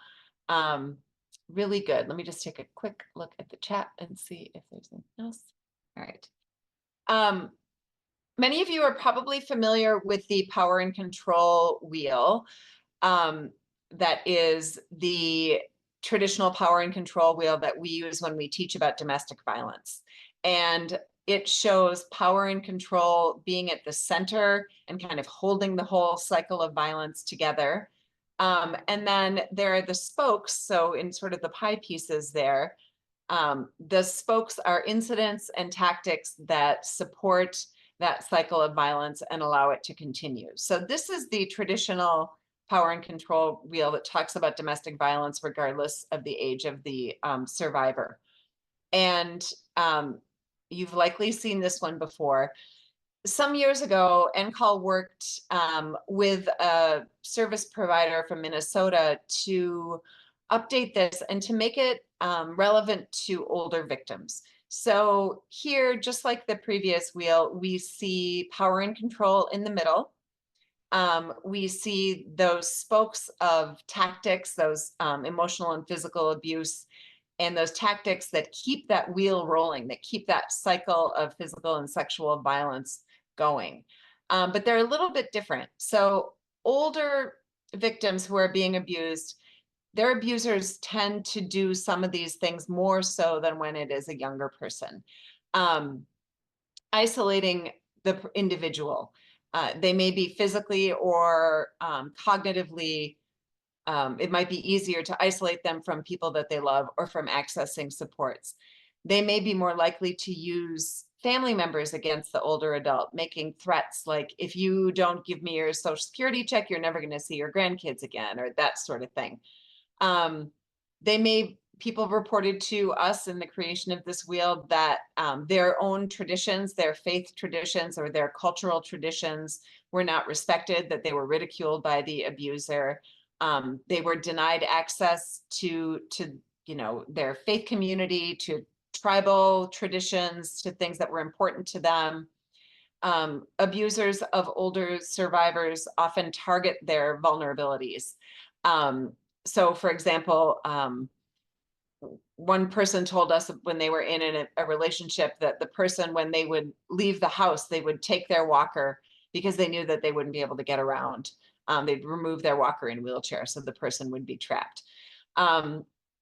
really good. Let me just take a quick look at the chat and see if there's anything else. All right. Many of you are probably familiar with the power and control wheel. That is the traditional power and control wheel that we use when we teach about domestic violence. And it shows power and control being at the center and kind of holding the whole cycle of violence together. And then there are the spokes. So in sort of the pie pieces there, the spokes are incidents and tactics that support that cycle of violence and allow it to continue. So this is the traditional power and control wheel that talks about domestic violence regardless of the age of the survivor. And you've likely seen this one before. Some years ago, NCALL worked with a service provider from Minnesota to update this and to make it relevant to older victims. So here, just like the previous wheel, we see power and control in the middle. We see those spokes of tactics, those emotional and physical abuse, and those tactics that keep that wheel rolling, that keep that cycle of physical and sexual violence going. But they're a little bit different. So older victims who are being abused, their abusers tend to do some of these things more so than when it is a younger person. Isolating the individual. They may be physically or cognitively, it might be easier to isolate them from people that they love or from accessing supports. They may be more likely to use family members against the older adult, making threats like, if you don't give me your social security check, you're never going to see your grandkids again, or that sort of thing. They may people reported to us in the creation of this wheel that their own traditions, their faith traditions or their cultural traditions were not respected, that they were ridiculed by the abuser. They were denied access to their faith community, to tribal traditions, to things that were important to them. Abusers of older survivors often target their vulnerabilities. So for example, one person told us when they were in a relationship that the person, when they would leave the house, they would take their walker because they knew that they wouldn't be able to get around. They'd remove their walker and wheelchair, so the person would be trapped.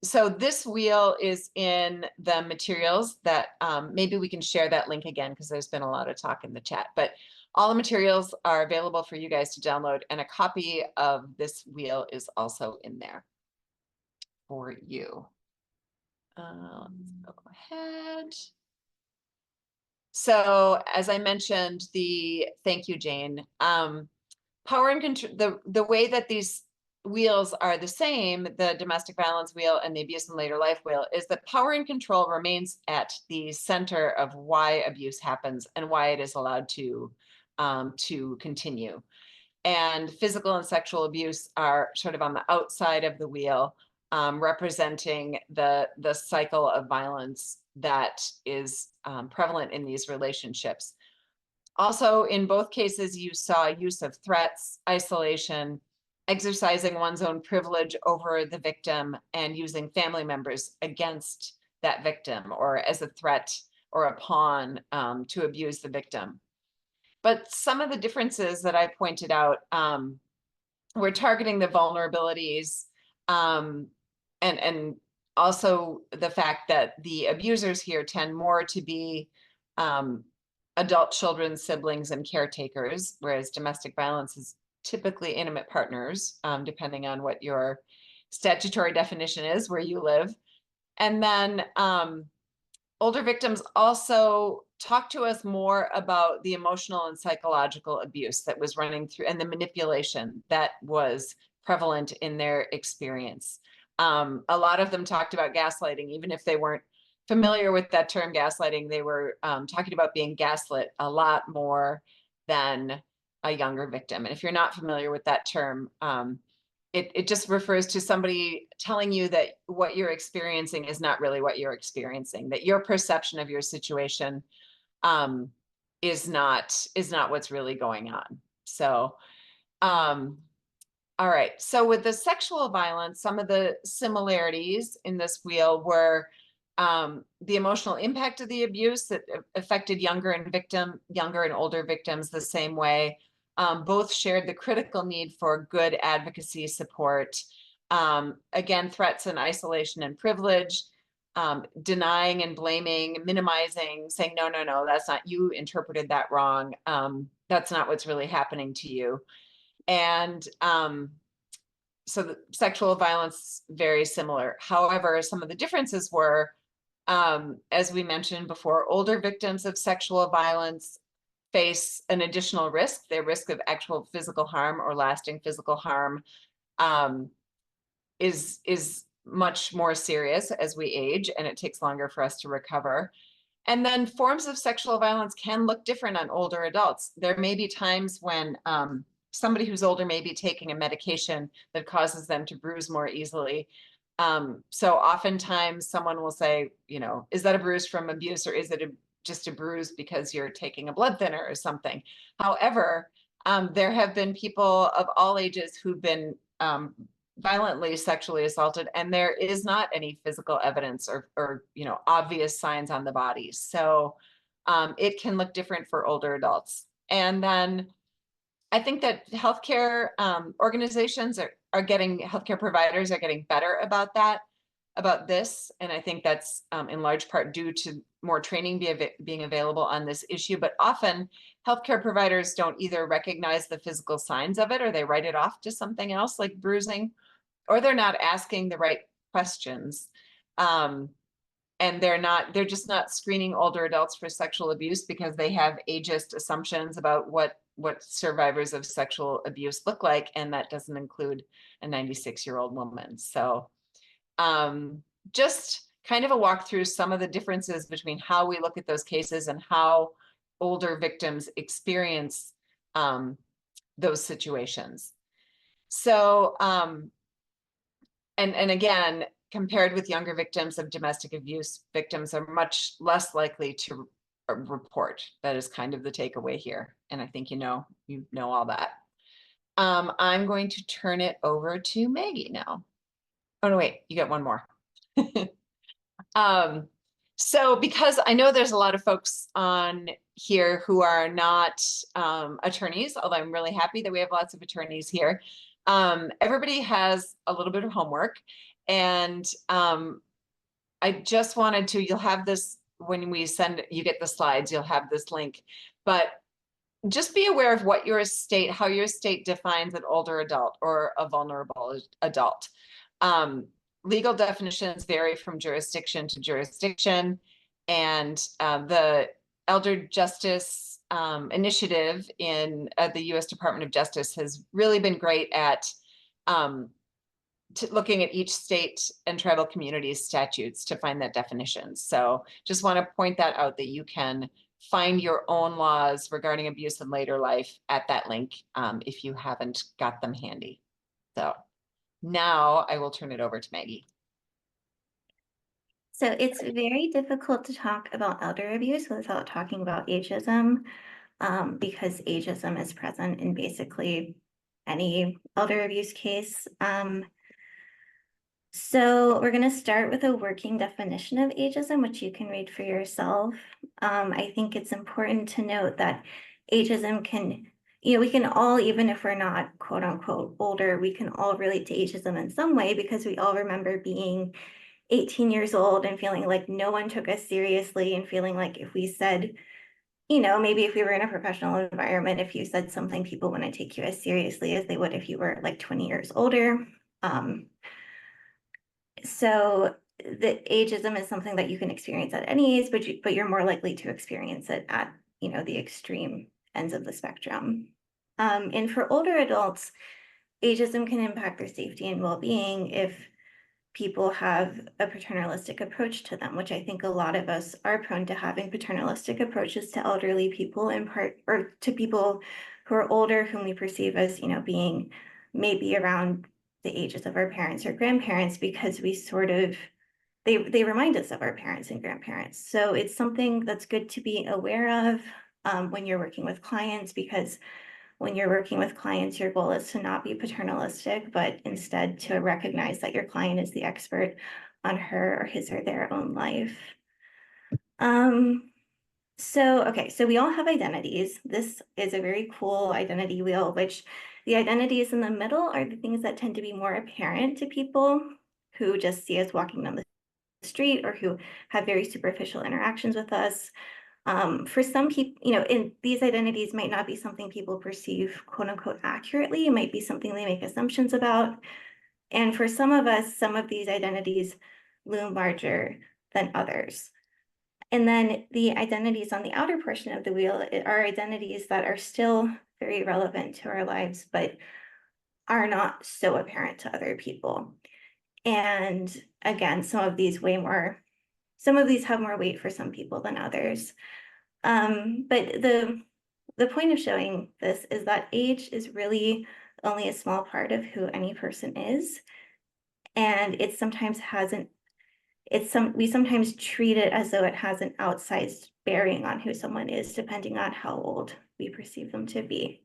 So this wheel is in the materials that maybe we can share that link again, because there's been a lot of talk in the chat, but all the materials are available for you guys to download, and a copy of this wheel is also in there for you. Let's go ahead. So as I mentioned, thank you, Jane. Power and control, the way that these wheels are the same, the domestic violence wheel and the abuse in later life wheel, is that power and control remains at the center of why abuse happens and why it is allowed to continue. And physical and sexual abuse are sort of on the outside of the wheel, representing the cycle of violence that is prevalent in these relationships. Also, in both cases, you saw use of threats, isolation, exercising one's own privilege over the victim, and using family members against that victim or as a threat or a pawn to abuse the victim. But some of the differences that I pointed out, we're targeting the vulnerabilities, and also the fact that the abusers here tend more to be adult children, siblings, and caretakers, whereas domestic violence is typically intimate partners, depending on what your statutory definition is where you live. And then older victims also talk to us more about the emotional and psychological abuse that was running through and the manipulation that was prevalent in their experience. A lot of them talked about gaslighting, even if they weren't familiar with that term gaslighting. They were talking about being gaslit a lot more than a younger victim. And if you're not familiar with that term, it just refers to somebody telling you that what you're experiencing is not really what you're experiencing, that your perception of your situation is not what's really going on. So, all right. So with the sexual violence, some of the similarities in this wheel were the emotional impact of the abuse that affected younger and older victims the same way. Both shared the critical need for good advocacy support. Again, threats and isolation and privilege, denying and blaming, minimizing, saying, no, that's not, you interpreted that wrong. That's not what's really happening to you. And so the sexual violence, very similar. However, some of the differences were, as we mentioned before, older victims of sexual violence face an additional risk. Their risk of actual physical harm or lasting physical harm is much more serious as we age, and it takes longer for us to recover. And then forms of sexual violence can look different on older adults. There may be times when somebody who's older may be taking a medication that causes them to bruise more easily. So oftentimes someone will say, is that a bruise from abuse, or is it just a bruise because you're taking a blood thinner or something? However, there have been people of all ages who've been violently sexually assaulted, and there is not any physical evidence or obvious signs on the body. So it can look different for older adults. And then I think that healthcare organizations healthcare providers are getting better about this. And I think that's in large part due to more training being available on this issue. But often healthcare providers don't either recognize the physical signs of it, or they write it off to something else like bruising, or they're not asking the right questions. And they're just not screening older adults for sexual abuse because they have ageist assumptions about what survivors of sexual abuse look like, and that doesn't include a 96-year-old woman. So just kind of a walk through some of the differences between how we look at those cases and how older victims experience those situations. So, and again, compared with younger victims of domestic abuse, victims are much less likely to report. That is kind of the takeaway here. And I think you know all that. I'm going to turn it over to Maggie now. Oh, no, wait, you got one more. So because I know there's a lot of folks on here who are not attorneys, although I'm really happy that we have lots of attorneys here. Everybody has a little bit of homework, and I just wanted to, you'll have this when we send, you get the slides, you'll have this link, but just be aware of what your state, how your state defines an older adult or a vulnerable adult. Legal definitions vary from jurisdiction to jurisdiction, and the Elder Justice Initiative in the U.S. Department of Justice has really been great at looking at each state and tribal communities statutes to find that definition. So just want to point that out, that you can find your own laws regarding abuse in later life at that link if you haven't got them handy. So now I will turn it over to Maggie. So it's very difficult to talk about elder abuse without talking about ageism, because ageism is present in basically any elder abuse case. So we're going to start with a working definition of ageism, which you can read for yourself. I think it's important to note that ageism can, we can all, even if we're not quote unquote older, we can all relate to ageism in some way, because we all remember being 18 years old and feeling like no one took us seriously, and feeling like if we said, maybe if we were in a professional environment, if you said something, people wouldn't take you as seriously as they would if you were like 20 years older. So the ageism is something that you can experience at any age, but you're more likely to experience it at, the extreme ends of the spectrum. And for older adults, ageism can impact their safety and well-being if people have a paternalistic approach to them, which I think a lot of us are prone to having paternalistic approaches to elderly people, in part, or to people who are older, whom we perceive as, being maybe around the ages of our parents or grandparents, because we sort of, they remind us of our parents and grandparents. So it's something that's good to be aware of when you're working with clients, because when you're working with clients, your goal is to not be paternalistic, but instead to recognize that your client is the expert on her or his or their own life. So we all have identities. This is a very cool identity wheel, which the identities in the middle are the things that tend to be more apparent to people who just see us walking down the street or who have very superficial interactions with us. For some people, in these identities might not be something people perceive quote unquote accurately. It might be something they make assumptions about. And for some of us, some of these identities loom larger than others. And then the identities on the outer portion of the wheel are identities that are still very relevant to our lives, but are not so apparent to other people. And again, some of these have more weight for some people than others. But the point of showing this is that age is really only a small part of who any person is. And it sometimes we sometimes treat it as though it has an outsized bearing on who someone is, depending on how old we perceive them to be.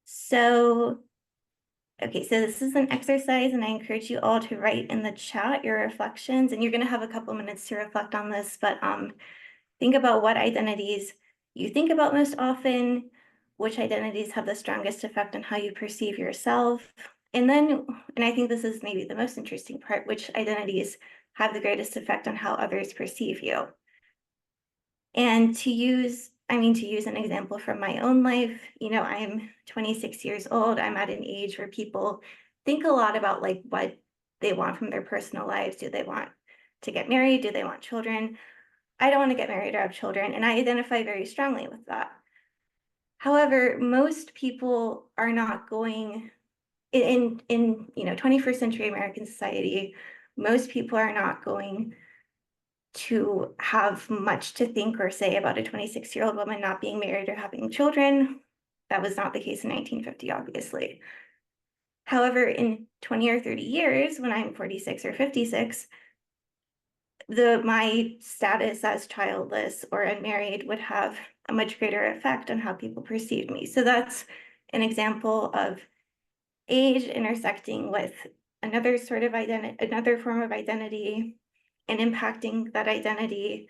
So, okay, so this is an exercise, and I encourage you all to write in the chat your reflections, and you're going to have a couple minutes to reflect on this, but think about what identities you think about most often, which identities have the strongest effect on how you perceive yourself. And I think this is maybe the most interesting part, which identities have the greatest effect on how others perceive you. And to use an example from my own life, I'm 26 years old. I'm at an age where people think a lot about like what they want from their personal lives. Do they want to get married? Do they want children? I don't want to get married or have children, and I identify very strongly with that. However, most people are not going in 21st century American society. most people are not going to have much to think or say about a 26-year-old woman not being married or having children. That was not the case in 1950, obviously. However, in 20 or 30 years, when I'm 46 or 56, my status as childless or unmarried would have a much greater effect on how people perceive me. So that's an example of age intersecting with another sort of identity, another form of identity, and impacting that identity.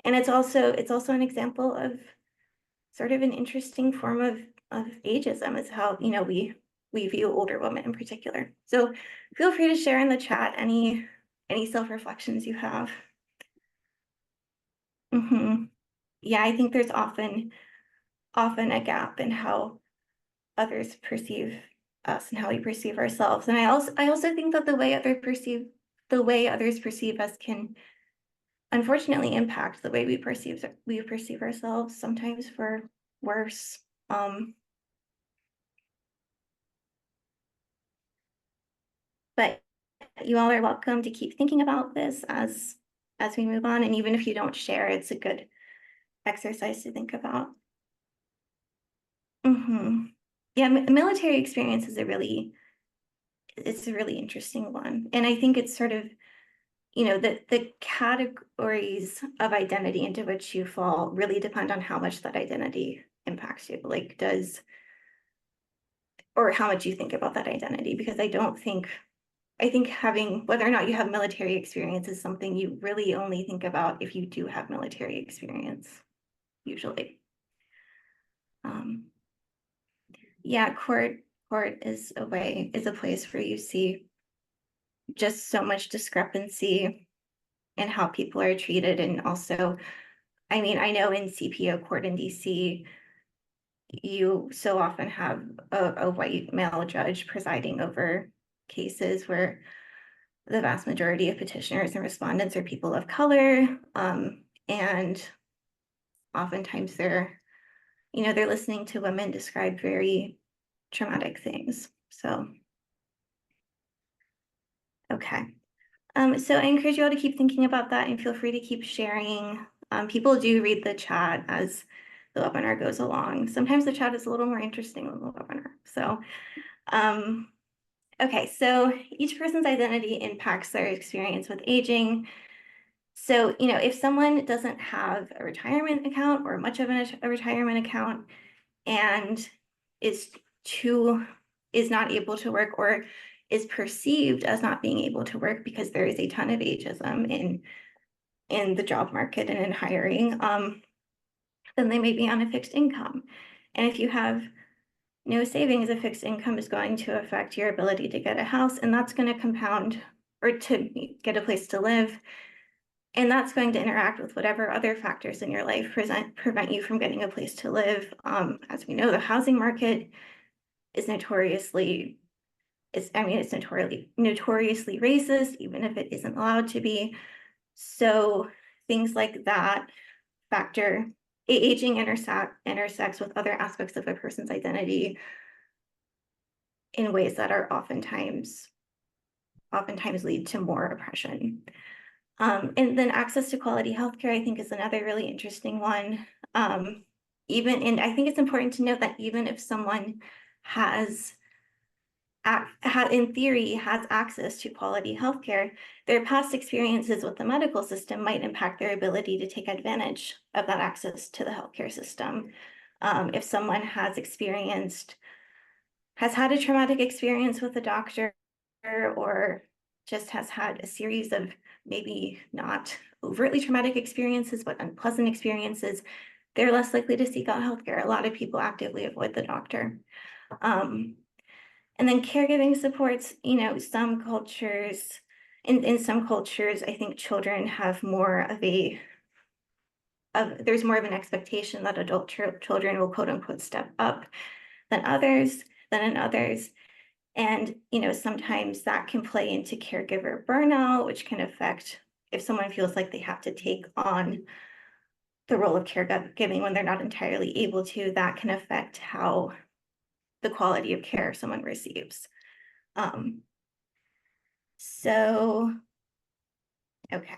And it's also an example of sort of an interesting form of ageism, is how, you know, we view older women in particular. So feel free to share in the chat any self-reflections you have. Yeah, I think there's often a gap in how others perceive us and how we perceive ourselves. And I also think that the way others perceive us can unfortunately impact the way we perceive ourselves, sometimes for worse. But you all are welcome to keep thinking about this as we move on. And even if you don't share, it's a good exercise to think about. Yeah, military experience is a really interesting one. And I think it's sort of, you know, the categories of identity into which you fall really depend on how much that identity impacts you. Like or how much you think about that identity, because I think having, whether or not you have military experience is something you really only think about if you do have military experience, usually. Yeah, court is a place where you see just so much discrepancy in how people are treated. And also, I mean, I know in CPO court in DC, you so often have a white male judge presiding over cases where the vast majority of petitioners and respondents are people of color. And oftentimes they're listening to women describe very traumatic things. So, okay. So I encourage you all to keep thinking about that and feel free to keep sharing. People do read the chat as the webinar goes along. Sometimes the chat is a little more interesting than the webinar. So, okay, so each person's identity impacts their experience with aging. So, you know, if someone doesn't have a retirement account or much of a retirement account and is not able to work or is perceived as not being able to work because there is a ton of ageism in the job market and in hiring, then they may be on a fixed income. And if you have no savings, a fixed income is going to affect your ability to get a house, and that's going to compound, or to get a place to live. And that's going to interact with whatever other factors in your life prevent you from getting a place to live. As we know, the housing market is notoriously racist, even if it isn't allowed to be. So things like that factor, aging intersects with other aspects of a person's identity in ways that are oftentimes lead to more oppression. And then access to quality healthcare, I think, is another really interesting one. And I think it's important to note that even if someone in theory has access to quality healthcare, their past experiences with the medical system might impact their ability to take advantage of that access to the healthcare system. If someone has had a traumatic experience with a doctor, or just has had a series of maybe not overtly traumatic experiences, but unpleasant experiences, they're less likely to seek out healthcare. A lot of people actively avoid the doctor. And then caregiving supports, you know, in some cultures, I think children have there's more of an expectation that adult children will quote unquote step up than in others. And, you know, sometimes that can play into caregiver burnout, which can affect if someone feels like they have to take on the role of caregiving when they're not entirely able to, that can affect how the quality of care someone receives. So, okay.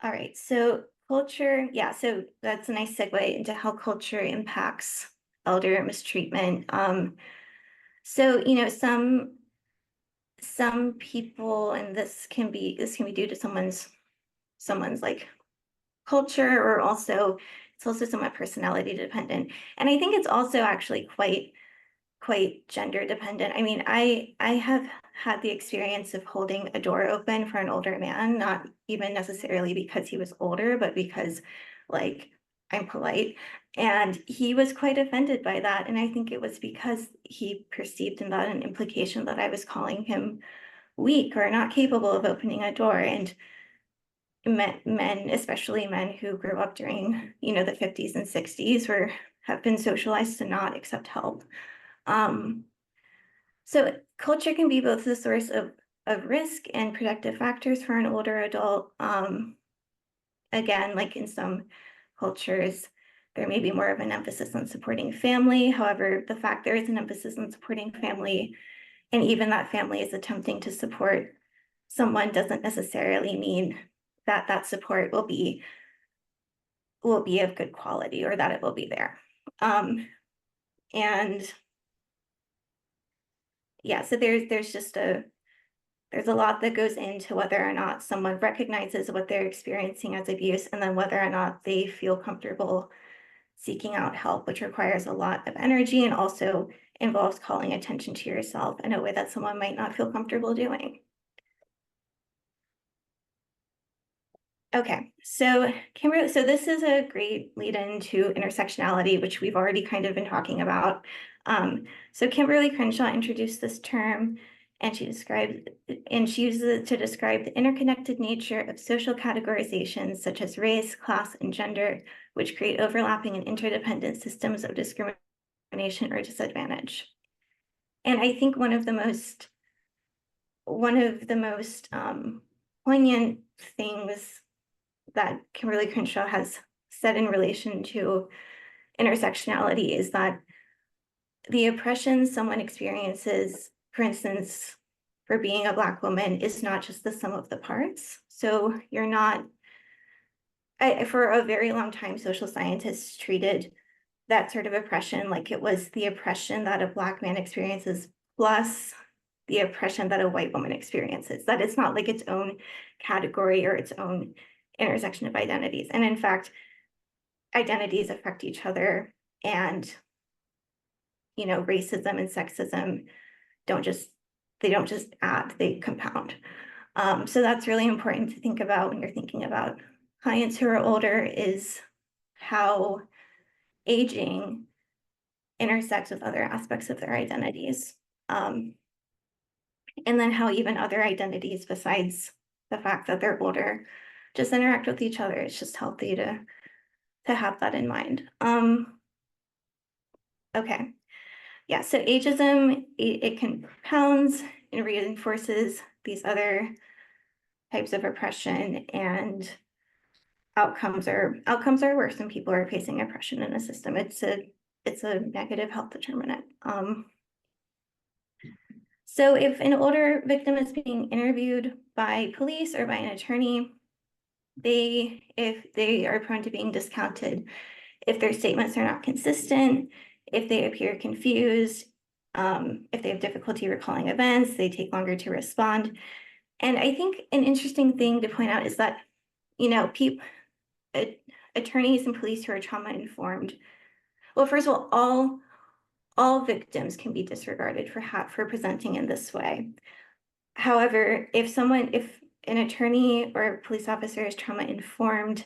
All right, so culture, yeah, so that's a nice segue into how culture impacts elder mistreatment. So, some people, and this can be due to someone's like culture, or also it's also somewhat personality dependent. And I think it's also actually quite gender dependent. I mean, I have had the experience of holding a door open for an older man, not even necessarily because he was older, but because like I'm polite. And he was quite offended by that. And I think it was because he perceived in that an implication that I was calling him weak or not capable of opening a door. And men, especially men who grew up during, the 50s and 60s, have been socialized to not accept help. So culture can be both the source of risk and protective factors for an older adult. Again, like in some cultures, there may be more of an emphasis on supporting family. However, the fact there is an emphasis on supporting family, and even that family is attempting to support someone, doesn't necessarily mean that that support will be of good quality, or that it will be there. And yeah, so there's a lot that goes into whether or not someone recognizes what they're experiencing as abuse, and then whether or not they feel comfortable seeking out help, which requires a lot of energy and also involves calling attention to yourself in a way that someone might not feel comfortable doing. Okay, so Kimberly, so this is a great lead into intersectionality, which we've already kind of been talking about. So Kimberly Crenshaw introduced this term, and she uses it to describe the interconnected nature of social categorizations such as race, class, and gender, which create overlapping and interdependent systems of discrimination or disadvantage. And I think one of the most poignant things that Kimberly Crenshaw has said in relation to intersectionality is that the oppression someone experiences, for instance, for being a Black woman, is not just the sum of the parts. So you're not, for a very long time, social scientists treated that sort of oppression like it was the oppression that a Black man experiences plus the oppression that a white woman experiences, that it's not like its own category or its own intersection of identities. And in fact, identities affect each other, and racism and sexism don't just add, they compound. So that's really important to think about when you're thinking about clients who are older, is how aging intersects with other aspects of their identities. And then how even other identities besides the fact that they're older just interact with each other. It's just healthy to have that in mind. Okay. Yeah, so ageism, it compounds and reinforces these other types of oppression, and outcomes are worse when people are facing oppression in a system. It's a negative health determinant. So if an older victim is being interviewed by police or by an attorney, if they are prone to being discounted, if their statements are not consistent, if they appear confused, if they have difficulty recalling events, they take longer to respond. And I think an interesting thing to point out is that, attorneys and police who are trauma informed, well, first of all victims can be disregarded for presenting in this way. However, if an attorney or a police officer is trauma informed,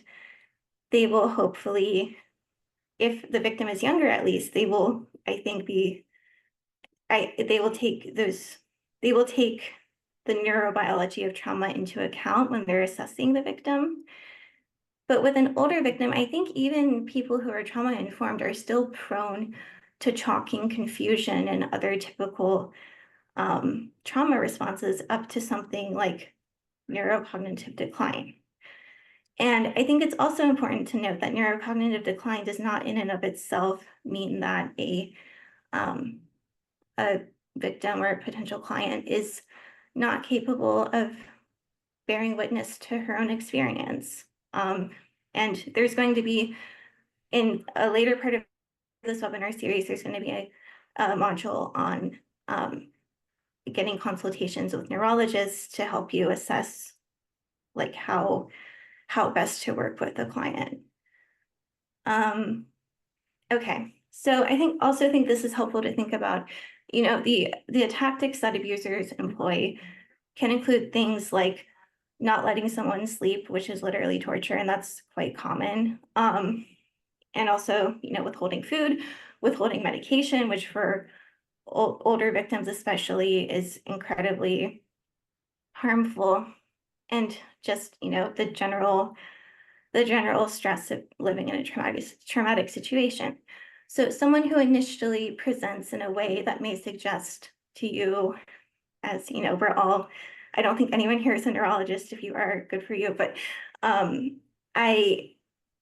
they will hopefully, if the victim is younger at least, they will, I think, they will take the neurobiology of trauma into account when they're assessing the victim. But with an older victim, I think even people who are trauma informed are still prone to chalking confusion and other typical trauma responses up to something like neurocognitive decline. And I think it's also important to note that neurocognitive decline does not in and of itself mean that a a victim or a potential client is not capable of bearing witness to her own experience. And there's going to be, in a later part of this webinar series, there's going to be a module on getting consultations with neurologists to help you assess like how best to work with the client. Okay, so I also think this is helpful to think about, you know, the tactics that abusers employ can include things like not letting someone sleep, which is literally torture, and that's quite common. And also, you know, withholding food, withholding medication, which for older victims especially is incredibly harmful. And just, you know, the general stress of living in a traumatic situation. So someone who initially presents in a way that may suggest to you, as you know, I don't think anyone here is a neurologist. If you are, good for you. But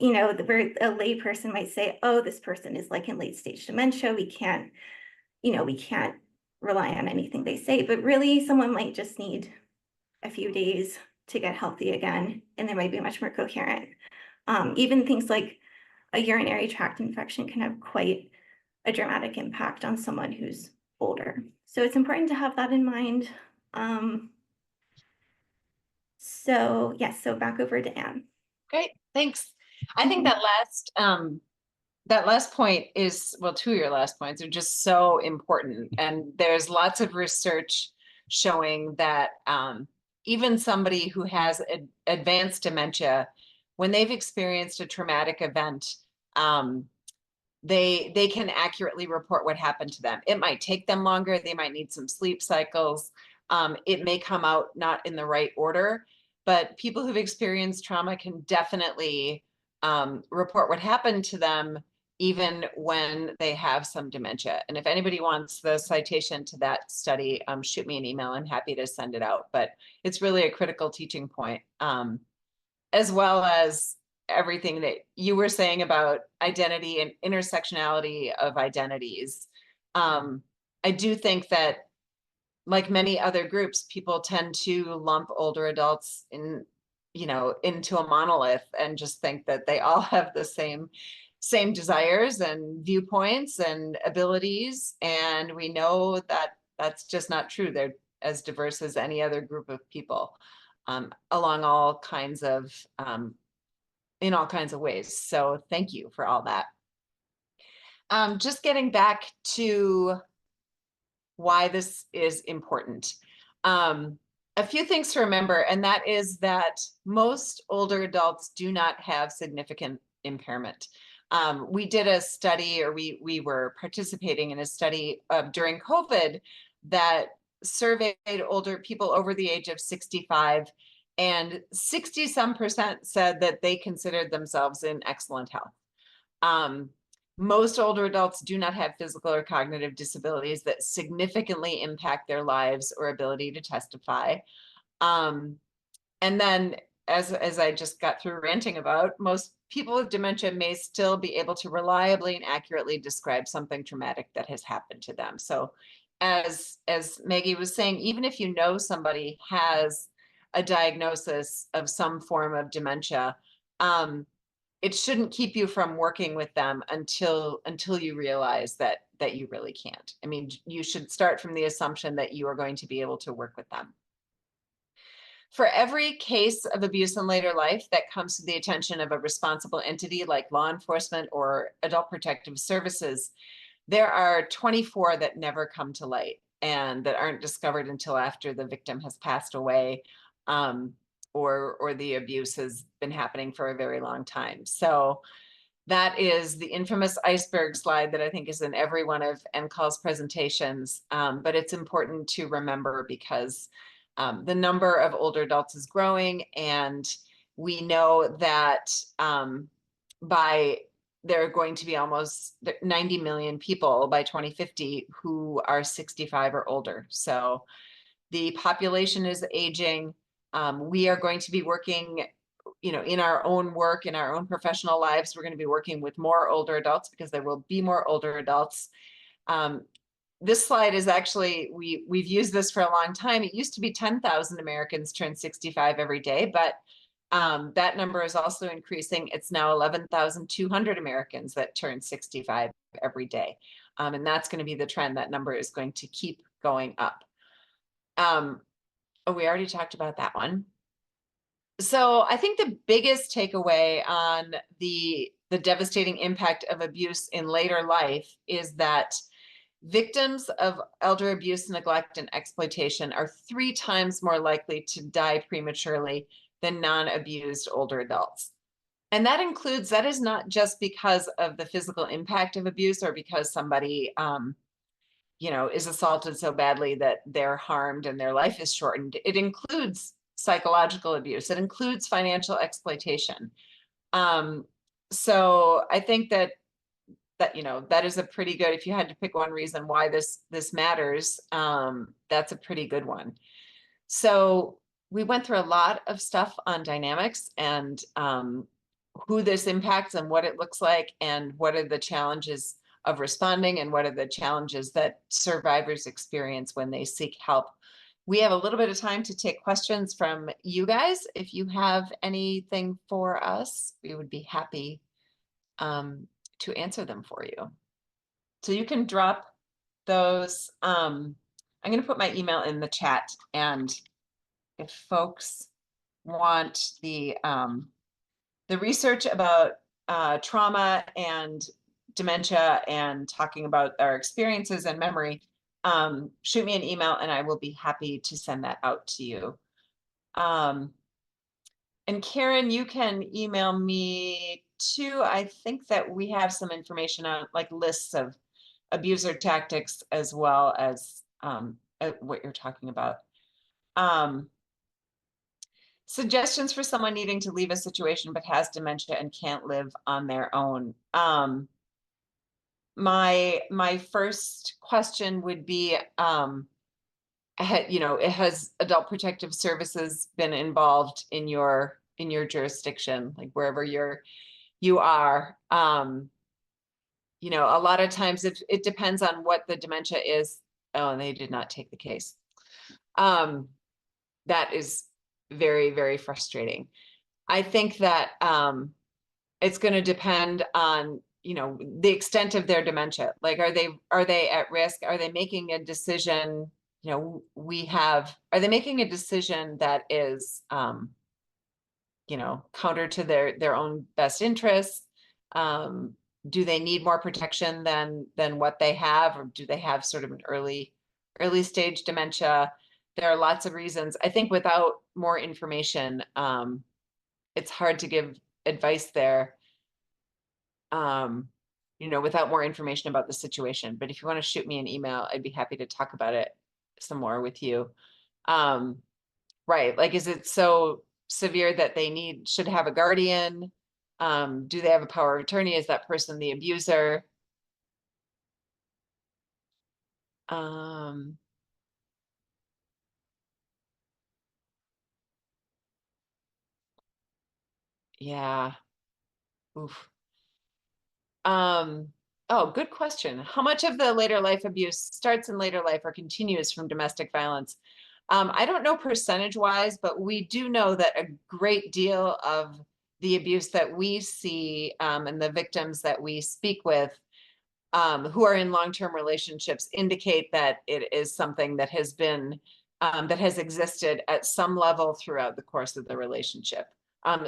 you know, where a lay person might say, oh, this person is like in late stage dementia. We can't rely on anything they say. But really, someone might just need a few days to get healthy again, and they might be much more coherent. Even things like a urinary tract infection can have quite a dramatic impact on someone who's older. So it's important to have that in mind. So yes, so back over to Anne. Great, thanks. I think that last point is, well, two of your last points are just so important. And there's lots of research showing that even somebody who has advanced dementia, when they've experienced a traumatic event, they can accurately report what happened to them. It might take them longer. They might need some sleep cycles. It may come out not in the right order, but people who've experienced trauma can definitely report what happened to them even when they have some dementia. And if anybody wants the citation to that study, shoot me an email. I'm happy to send it out. But it's really a critical teaching point, as well as everything that you were saying about identity and intersectionality of identities. I do think that, like many other groups, people tend to lump older adults in, you know, into a monolith and just think that they all have the same desires and viewpoints and abilities. And we know that that's just not true. They're as diverse as any other group of people, along all kinds of, in all kinds of ways. So thank you for all that. Just getting back to why this is important. A few things to remember, and that is that most older adults do not have significant impairment. We did a study, or we were participating in a study during COVID that surveyed older people over the age of 65, and 60-some% said that they considered themselves in excellent health. Most older adults do not have physical or cognitive disabilities that significantly impact their lives or ability to testify. And then, as I just got through ranting about, most people with dementia may still be able to reliably and accurately describe something traumatic that has happened to them. So as Maggie was saying, even if you know somebody has a diagnosis of some form of dementia, it shouldn't keep you from working with them until you realize that you really can't. I mean, you should start from the assumption that you are going to be able to work with them. For every case of abuse in later life that comes to the attention of a responsible entity like law enforcement or adult protective services, there are 24 that never come to light and that aren't discovered until after the victim has passed away, or the abuse has been happening for a very long time. So that is the infamous iceberg slide that I think is in every one of NCALL's presentations, but it's important to remember because the number of older adults is growing, and we know that there are going to be almost 90 million people by 2050 who are 65 or older. So the population is aging. We are going to be working, you know, in our own work, in our own professional lives, we're going to be working with more older adults because there will be more older adults. this slide is actually, we've used this for a long time. It used to be 10,000 Americans turn 65 every day, but that number is also increasing. It's now 11,200 Americans that turn 65 every day. And that's going to be the trend. That number is going to keep going up. Oh, we already talked about that one. So I think the biggest takeaway on the devastating impact of abuse in later life is that victims of elder abuse, neglect, and exploitation are 3 times more likely to die prematurely than non-abused older adults. And that includes, that is not just because of the physical impact of abuse or because somebody, you know, is assaulted so badly that they're harmed and their life is shortened. It includes psychological abuse. It includes financial exploitation. So I think that you know, that is a pretty good, if you had to pick one reason why this matters, that's a pretty good one. So we went through a lot of stuff on dynamics and who this impacts and what it looks like and what are the challenges of responding and what are the challenges that survivors experience when they seek help. We have a little bit of time to take questions from you guys. If you have anything for us, we would be happy to answer them for you. So you can drop those. I'm going to put my email in the chat, and if folks want the research about trauma and dementia and talking about our experiences and memory, shoot me an email and I will be happy to send that out to you. And Karen, you can email me too. I think that we have some information on like lists of abuser tactics as well as what you're talking about. Suggestions for someone needing to leave a situation but has dementia and can't live on their own. My first question would be, you know, has Adult Protective Services been involved in your jurisdiction, like wherever you are? You know, a lot of times it depends on what the dementia is. Oh, and they did not take the case. That is very, very frustrating. I think that it's going to depend on, you know, the extent of their dementia. Like, are they at risk? Are they making a decision? You know, are they making a decision that is, you know, counter to their own best interests? Do they need more protection than what they have, or do they have sort of an early stage dementia? There are lots of reasons. I think without more information, it's hard to give advice there, you know, without more information about the situation. But if you want to shoot me an email, I'd be happy to talk about it some more with you. Right, like, is it so severe that they should have a guardian? Do they have a power of attorney? Is that person the abuser? Yeah. Oof. Oh, good question. How much of the later life abuse starts in later life or continues from domestic violence? I don't know percentage wise, but we do know that a great deal of the abuse that we see and the victims that we speak with who are in long-term relationships indicate that it is something that has been that has existed at some level throughout the course of the relationship.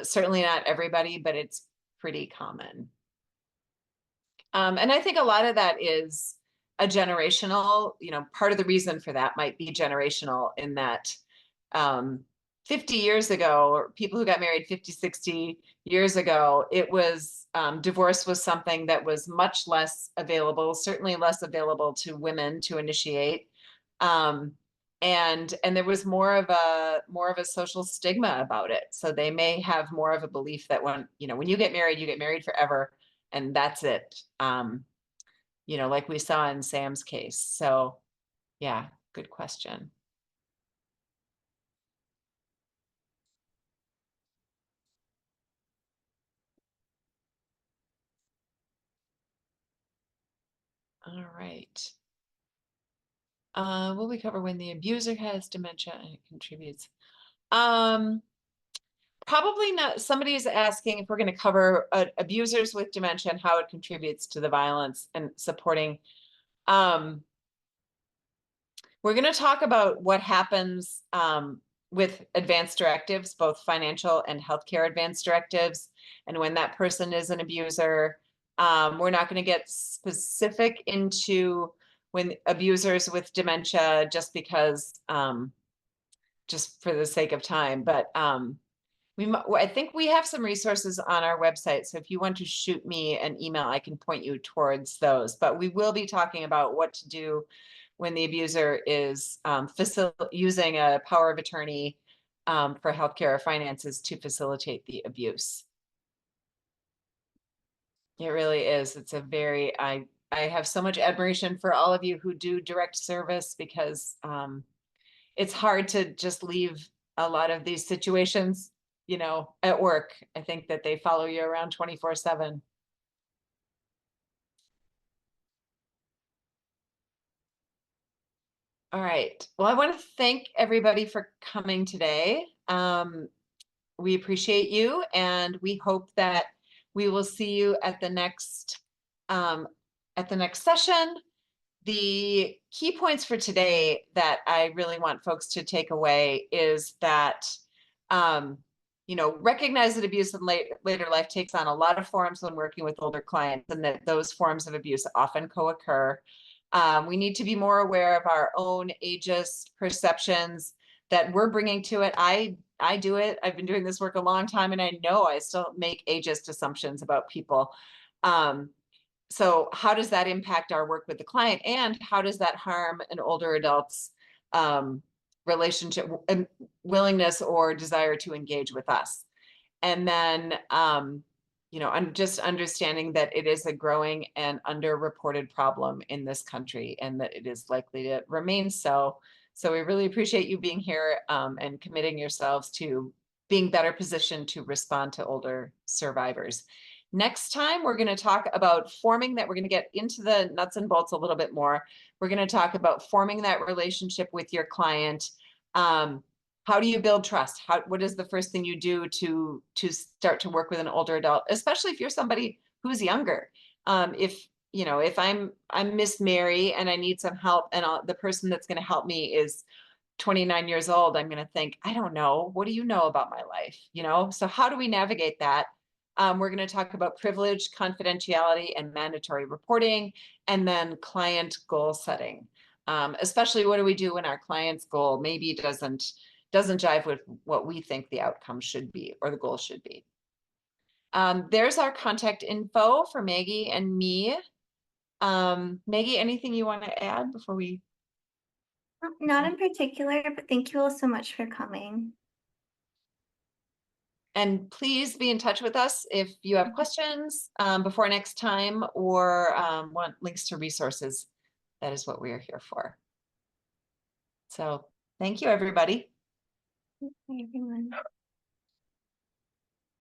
Certainly not everybody, but it's pretty common. And I think a lot of that is a generational, you know, part of the reason for that might be generational in that 50 years ago, or people who got married 50, 60 years ago, it was divorce was something that was much less available, certainly less available to women to initiate. And there was more of a social stigma about it. So they may have more of a belief that when you get married forever, and that's it. You know, like we saw in Sam's case. So yeah, good question. All right. Will we cover when the abuser has dementia and it contributes? Probably not. Somebody is asking if we're going to cover abusers with dementia and how it contributes to the violence and supporting. We're going to talk about what happens with advanced directives, both financial and healthcare advanced directives, and when that person is an abuser. We're not going to get specific into when abusers with dementia, just because, just for the sake of time, but I think we have some resources on our website. So if you want to shoot me an email, I can point you towards those. But we will be talking about what to do when the abuser is using a power of attorney for healthcare or finances to facilitate the abuse. It really is. It's a very, I have so much admiration for all of you who do direct service, because it's hard to just leave a lot of these situations, you know, at work. I think that they follow you around 24/7. All right. Well, I want to thank everybody for coming today. We appreciate you, and we hope that we will see you at the next session. The key points for today that I really want folks to take away is that, you know, recognize that abuse in later life takes on a lot of forms when working with older clients, and that those forms of abuse often co-occur. We need to be more aware of our own ageist perceptions that we're bringing to it. I do it. I've been doing this work a long time, and I know I still make ageist assumptions about people. So how does that impact our work with the client, and how does that harm an older adult's relationship and willingness or desire to engage with us? And then, you know, I'm just understanding that it is a growing and underreported problem in this country, and that it is likely to remain so. So we really appreciate you being here and committing yourselves to being better positioned to respond to older survivors. Next time, we're going to talk about forming that. We're going to get into the nuts and bolts a little bit more. We're going to talk about forming that relationship with your client. How do you build trust? What is the first thing you do to start to work with an older adult, especially if you're somebody who's younger? If you know, if I'm Miss Mary and I need some help, and the person that's going to help me is 29 years old, I'm going to think, I don't know, what do you know about my life? You know, so how do we navigate that? We're going to talk about privilege, confidentiality, and mandatory reporting, and then client goal setting. Especially, what do we do when our client's goal maybe doesn't jive with what we think the outcome should be or the goal should be. There's our contact info for Maggie and me. Maggie, anything you want to add before we? Not in particular, but thank you all so much for coming. And please be in touch with us if you have questions before next time, or want links to resources. That is what we are here for. So thank you, everybody. Bye, everyone.